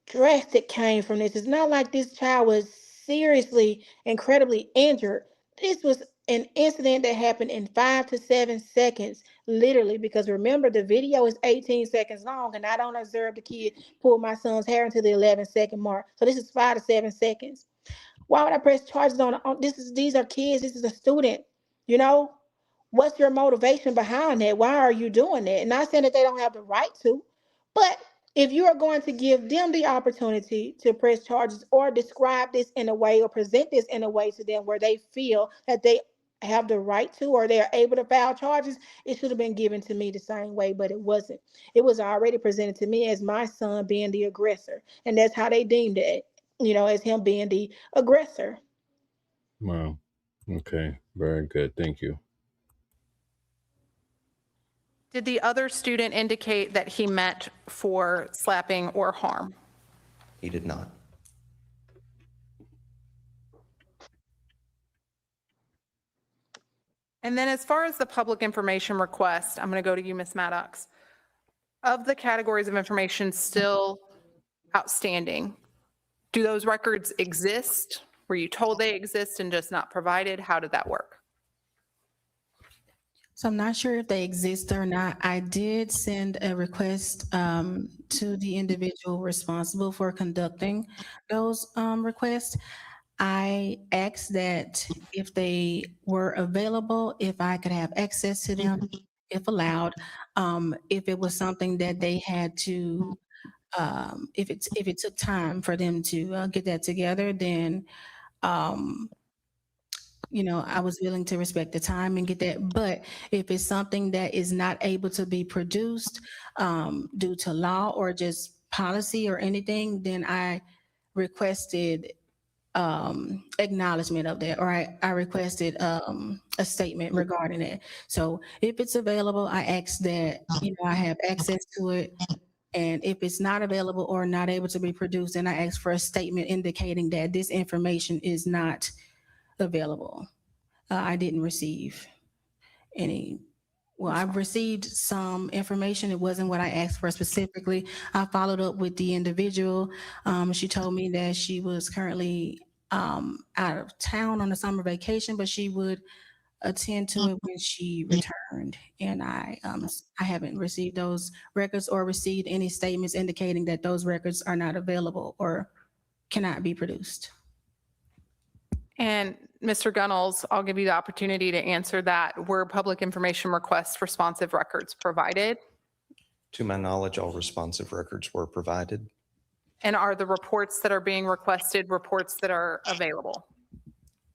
drastic came from this. It's not like this child was seriously, incredibly injured. This was an incident that happened in 5 to 7 seconds, literally, because remember, the video is 18 seconds long, and I don't observe the kid pull my son's hair until the 11-second mark. So this is 5 to 7 seconds. Why would I press charges on these are kids, this is a student, you know? What's your motivation behind that? Why are you doing that? And not saying that they don't have the right to, but if you are going to give them the opportunity to press charges or describe this in a way or present this in a way to them where they feel that they have the right to or they are able to file charges, it should have been given to me the same way, but it wasn't. It was already presented to me as my son being the aggressor, and that's how they deemed it, as him being the aggressor. Wow. Okay. Very good. Thank you. Did the other student indicate that he meant for slapping or harm? He did not. And then as far as the public information request, I'm going to go to you, Ms. Maddox. Of the categories of information still outstanding, do those records exist? Were you told they exist and just not provided? How did that work? So I'm not sure if they exist or not. I did send a request to the individual responsible for conducting those requests. I asked that if they were available, if I could have access to them, if allowed, if it was something that they had to, if it took time for them to get that together, then I was willing to respect the time and get that. But if it's something that is not able to be produced due to law or just policy or anything, then I requested acknowledgement of that, or I requested a statement regarding it. So if it's available, I ask that, I have access to it. And if it's not available or not able to be produced, then I ask for a statement indicating that this information is not available. I didn't receive any. Well, I've received some information. It wasn't what I asked for specifically. I followed up with the individual. She told me that she was currently out of town on a summer vacation, but she would attend to it when she returned. And I haven't received those records or received any statements indicating that those records are not available or cannot be produced. And Mr. Gunnels, I'll give you the opportunity to answer that. Were public information requests responsive records provided? To my knowledge, all responsive records were provided. And are the reports that are being requested reports that are available?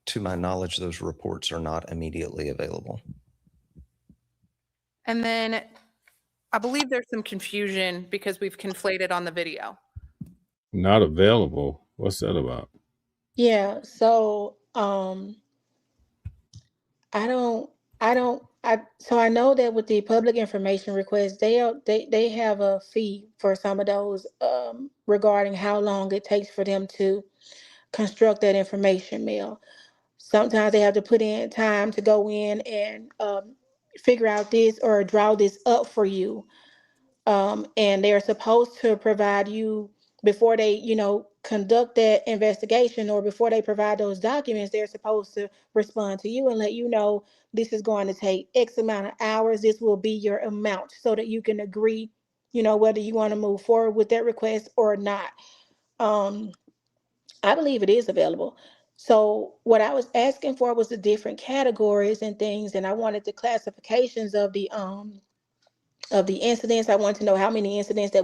To my knowledge, those reports are not immediately available. And then I believe there's some confusion because we've conflated on the video. Not available. What's that about? Yeah, so so I know that with the public information request, they have a fee for some of those regarding how long it takes for them to construct that information mail. Sometimes they have to put in time to go in and figure out this or draw this up for you. And they're supposed to provide you before they, conduct that investigation, or before they provide those documents, they're supposed to respond to you and let you know this is going to take X amount of hours. This will be your amount so that you can agree, whether you want to move forward with that request or not. I believe it is available. So what I was asking for was the different categories and things, and I wanted the classifications of the incidents. I want to know how many incidents that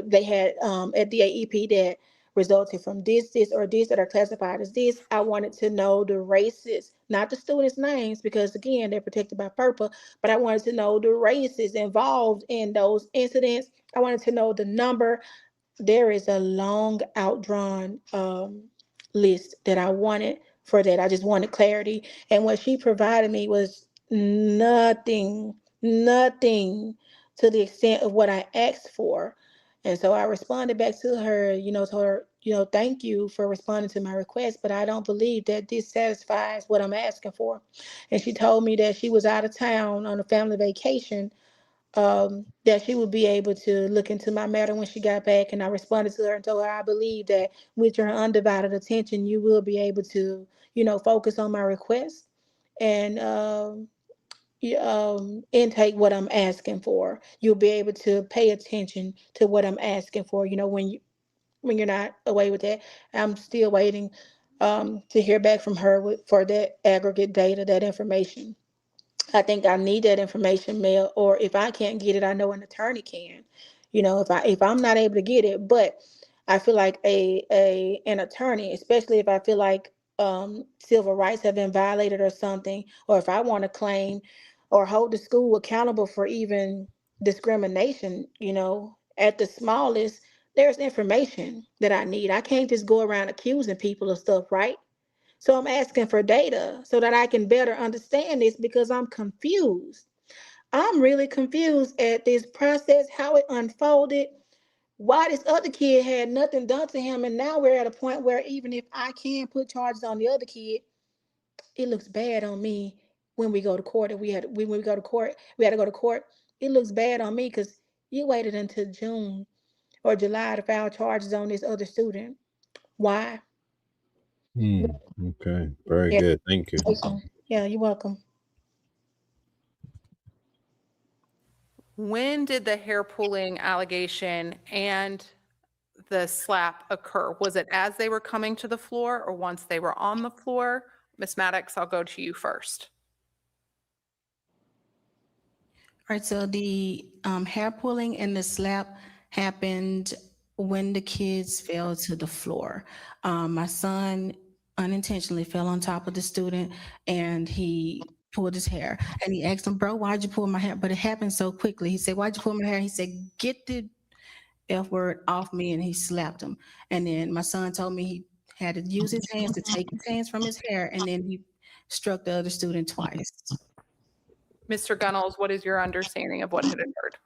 they had at the AEP that resulted from this, or this that are classified as this. I wanted to know the races, not the students' names, because again, they're protected by FERPA, but I wanted to know the races involved in those incidents. I wanted to know the number. There is a long outdrawn list that I wanted for that. I just wanted clarity. And what she provided me was nothing to the extent of what I asked for. And so I responded back to her, told her, thank you for responding to my request, but I don't believe that this satisfies what I'm asking for. And she told me that she was out of town on a family vacation, that she would be able to look into my matter when she got back. And I responded to her and told her, I believe that with your undivided attention, you will be able to, focus on my request and intake what I'm asking for. You'll be able to pay attention to what I'm asking for. When you're not away with that, I'm still waiting to hear back from her for that aggregate data, that information. I think I need that information mail, or if I can't get it, I know an attorney can. If I'm not able to get it, but I feel like an attorney, especially if I feel like civil rights have been violated or something, or if I want to claim or hold the school accountable for even discrimination, at the smallest, there's information that I need. I can't just go around accusing people of stuff, right? So I'm asking for data so that I can better understand this, because I'm confused. I'm really confused at this process, how it unfolded, why this other kid had nothing done to him. And now we're at a point where even if I can put charges on the other kid, it looks bad on me when we go to court. If we had when we go to court, we had to go to court. It looks bad on me because you waited until June or July to file charges on this other student. Why? Okay. Very Yeah. good. Thank you. Yeah, you're welcome. When did the hair pulling allegation and the slap occur? Was it as they were coming to the floor or once they were on the floor? Ms. Maddox, I'll go to you first. All right, so the hair pulling and the slap happened when the kids fell to the floor. My son unintentionally fell on top of the student and he pulled his hair. And he asked him, bro, why'd you pull my hair? But it happened so quickly. He said, why'd you pull my hair? He said, get the F word off me, and he slapped him. And then my son told me he had to use his hands to take his hands from his hair, and then he struck the other student twice. Mr. Gunnels, what is your understanding of what had occurred?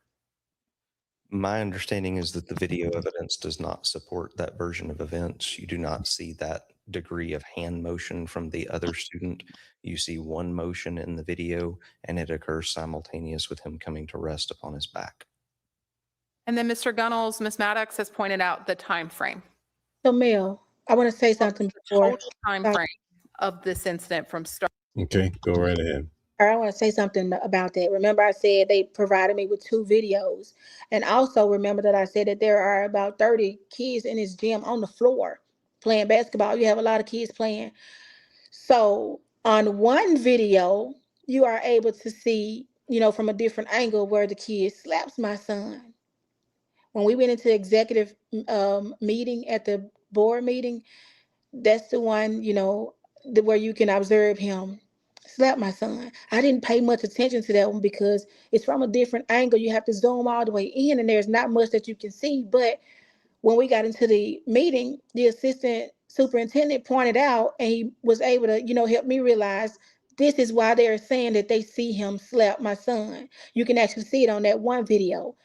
My understanding is that the video evidence does not support that version of events. You do not see that degree of hand motion from the other student. You see one motion in the video, and it occurs simultaneous with him coming to rest upon his back. And then Mr. Gunnels, Ms. Maddox has pointed out the time frame. So, Mel, I want to say something before. Total time frame of this incident from start. Okay. Go right ahead. I want to say something about that. Remember, I said they provided me with 2 videos. And also remember that I said that there are about 30 kids in this gym on the floor playing basketball. You have a lot of kids playing. So on one video, you are able to see, from a different angle where the kid slaps my son. When we went into executive meeting at the board meeting, that's the one, where you can observe him slap my son. I didn't pay much attention to that one because it's from a different angle. You have to zoom all the way in and there's not much that you can see. But when we got into the meeting, the assistant superintendent pointed out and he was able to, help me realize this is why they're saying that they see him slap my son. You can actually see it on that one video.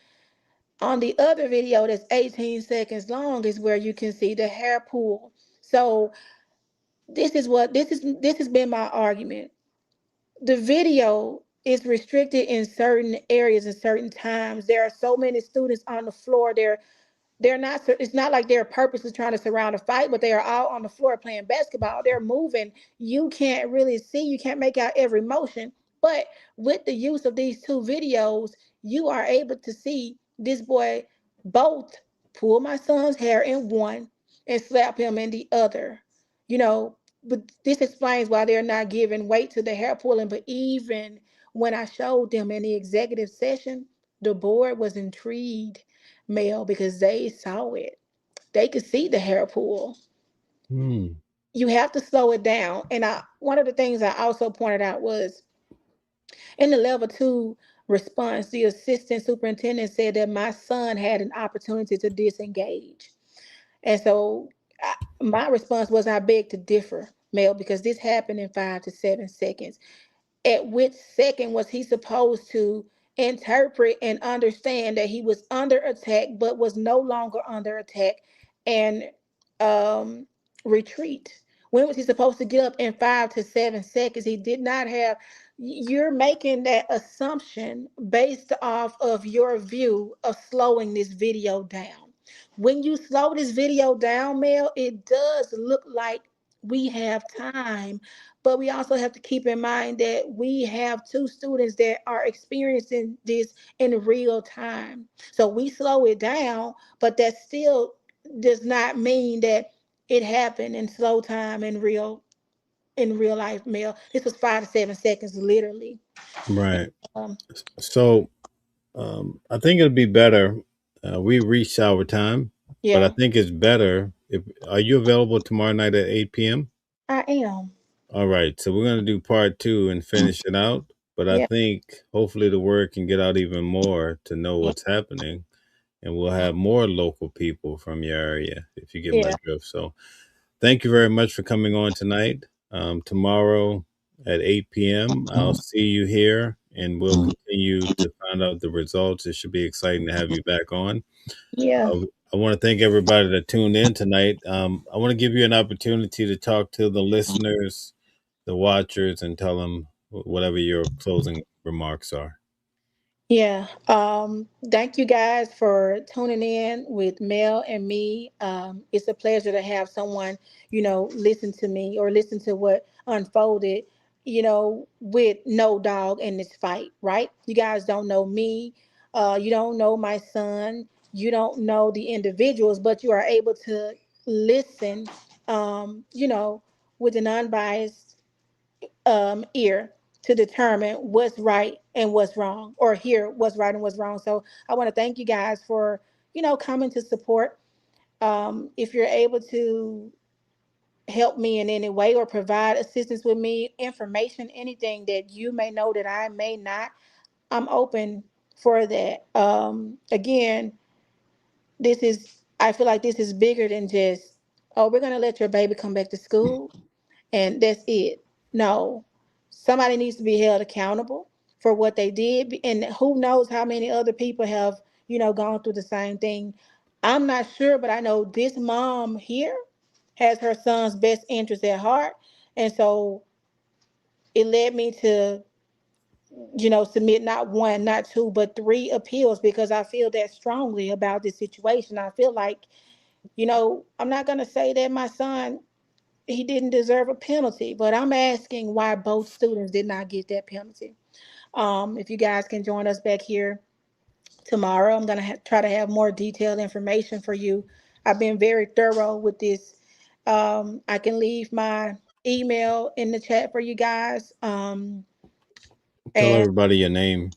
On the other video that's 18 seconds long is where you can see the hair pull. So this has been my argument. The video is restricted in certain areas and certain times. There are so many students on the floor. They're not, it's not like they're purposely trying to surround a fight, but they are all on the floor playing basketball. They're moving. You can't really see, you can't make out every motion. But with the use of these 2 videos, you are able to see this boy both pull my son's hair in one and slap him in the other. But this explains why they're not giving weight to the hair pulling. But even when I showed them in the executive session, the board was intrigued, Mel, because they saw it. They could see the hair pull. You have to slow it down. And one of the things I also pointed out was in the level 2 response, the assistant superintendent said that my son had an opportunity to disengage. And so my response was, I beg to differ, Mel, because this happened in 5 to 7 seconds. At which second was he supposed to interpret and understand that he was under attack, but was no longer under attack and retreat? When was he supposed to get up in 5 to 7 seconds? He did not have. You're making that assumption based off of your view of slowing this video down. When you slow this video down, Mel, it does look like we have time, but we also have to keep in mind that we have 2 students that are experiencing this in real time. So we slow it down, but that still does not mean that it happened in slow time in real life, Mel. This was 5 to 7 seconds, literally. Right. So I think it'll be better. We reached our time, but I think it's better. Are you available tomorrow night at 8 p.m.? I am. All right. So we're going to do part 2 and finish it out. But I think hopefully the word can get out even more to know what's happening. And we'll have more local people from your area, if you get my drift. So thank you very much for coming on tonight. Tomorrow at 8 p.m., I'll see you here, and we'll continue to find out the results. It should be exciting to have you back on. Yeah. I want to thank everybody that tuned in tonight. I want to give you an opportunity to talk to the listeners, the watchers, and tell them whatever your closing remarks are. Yeah. Thank you guys for tuning in with Mel and me. It's a pleasure to have someone, listen to me or listen to what unfolded, with no dog in this fight, right? You guys don't know me. You don't know my son. You don't know the individuals, but you are able to listen, with an unbiased ear to determine what's right and what's wrong, or hear what's right and what's wrong. So I want to thank you guys for, coming to support. If you're able to help me in any way or provide assistance with me, information, anything that you may know that I may not, I'm open for that. Again, I feel like this is bigger than just, oh, we're going to let your baby come back to school and that's it. No, somebody needs to be held accountable for what they did, and who knows how many other people have, gone through the same thing. I'm not sure, but I know this mom here has her son's best interest at heart, and so it led me to, submit not one, not two, but three appeals because I feel that strongly about this situation. I feel like, I'm not going to say that my son, he didn't deserve a penalty, but I'm asking why both students did not get that penalty. If you guys can join us back here tomorrow, I'm going to try to have more detailed information for you. I've been very thorough with this. I can leave my email in the chat for you guys. Tell And everybody your name.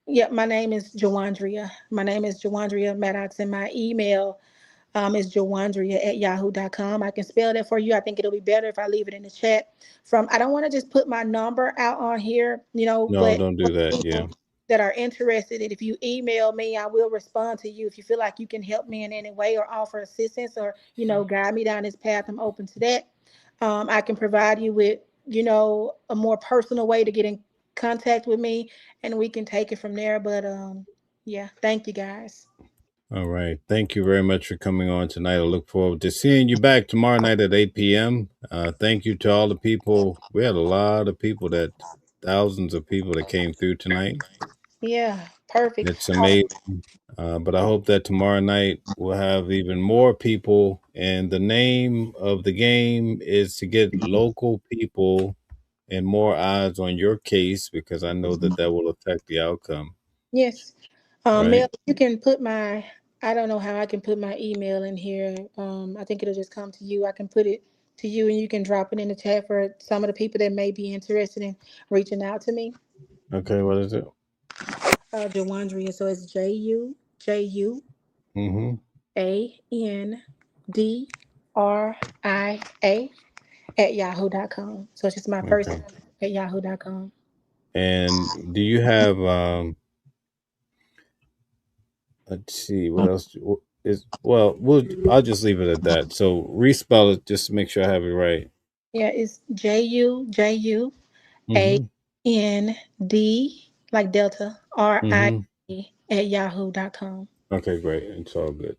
yeah, my name is Jawandria. My name is Jawandria Maddox, and my email is jawandria@yahoo.com. I can spell that for you. I think it'll be better if I leave it in the chat. I don't want to just put my number out on here, No, but don't for do that. Yeah. people that are interested, and if you email me, I will respond to you. If you feel like you can help me in any way or offer assistance or, guide me down this path, I'm open to that. I can provide you with, a more personal way to get in contact with me, and we can take it from there. But yeah, thank you guys. All right. Thank you very much for coming on tonight. I look forward to seeing you back tomorrow night at 8 p.m. Thank you to all the people. We had a lot of people thousands of people that came through tonight. Yeah, perfect. It's amazing. But I hope that tomorrow night we'll have even more people. And the name of the game is to get local people and more eyes on your case, because I know that will affect the outcome, Yes. right? Mel, you can put I don't know how I can put my email in here. I think it'll just come to you. I can put it to you and you can drop it in the chat for some of the people that may be interested in reaching out to me. Okay, what is it? Jawandria. So it's JUJUANDRIA at yahoo.com. So it's just my first Okay. name at yahoo.com. And do you have let's see, what else I'll just leave it at that. So respell it just to make sure I have it right. Yeah, it's JUJUAND Mm-hmm. like Delta RIA Mm-hmm. at yahoo.com. Okay, great. It's all good.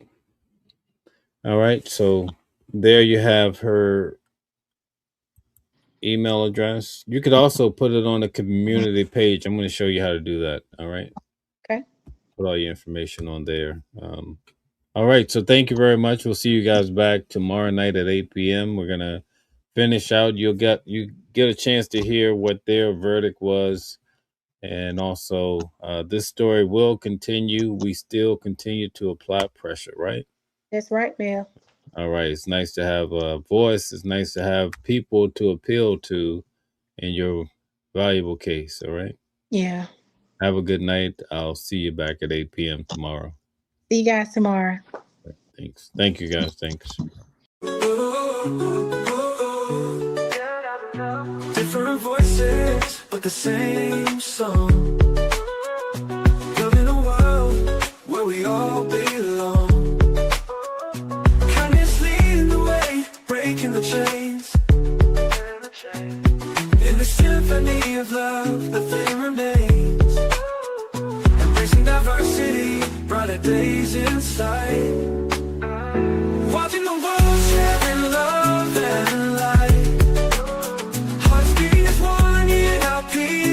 All right. So there you have her email address. You could also put it on the community page. I'm going to show you how to do that. All right. Okay. Put all your information on there. All right. So thank you very much. We'll see you guys back tomorrow night at 8 p.m. We're going to finish out. You get a chance to hear what their verdict was. And also, this story will continue. We still continue to apply pressure, right? That's right, Mel. All right. It's nice to have a voice. It's nice to have people to appeal to in your valuable case. All right. Yeah. Have a good night. I'll see you back at 8 p.m. tomorrow. See you guys tomorrow. Thanks. Thank you, guys. Thanks. Different voices, but the same song. Living a world where we all belong. Kindness leading the way, breaking the chains. In the symphony of love, the thing remains. Embracing diversity, brighter days in sight. Watching the world sharing love and light. Hearts beat as one, yeah, our peace.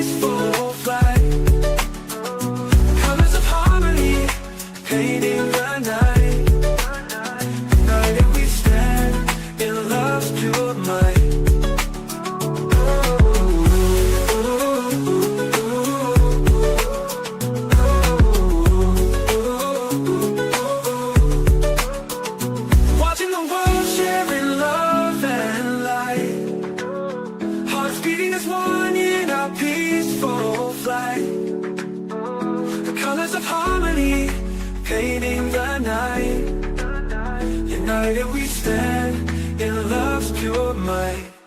United we stand in love's pure might.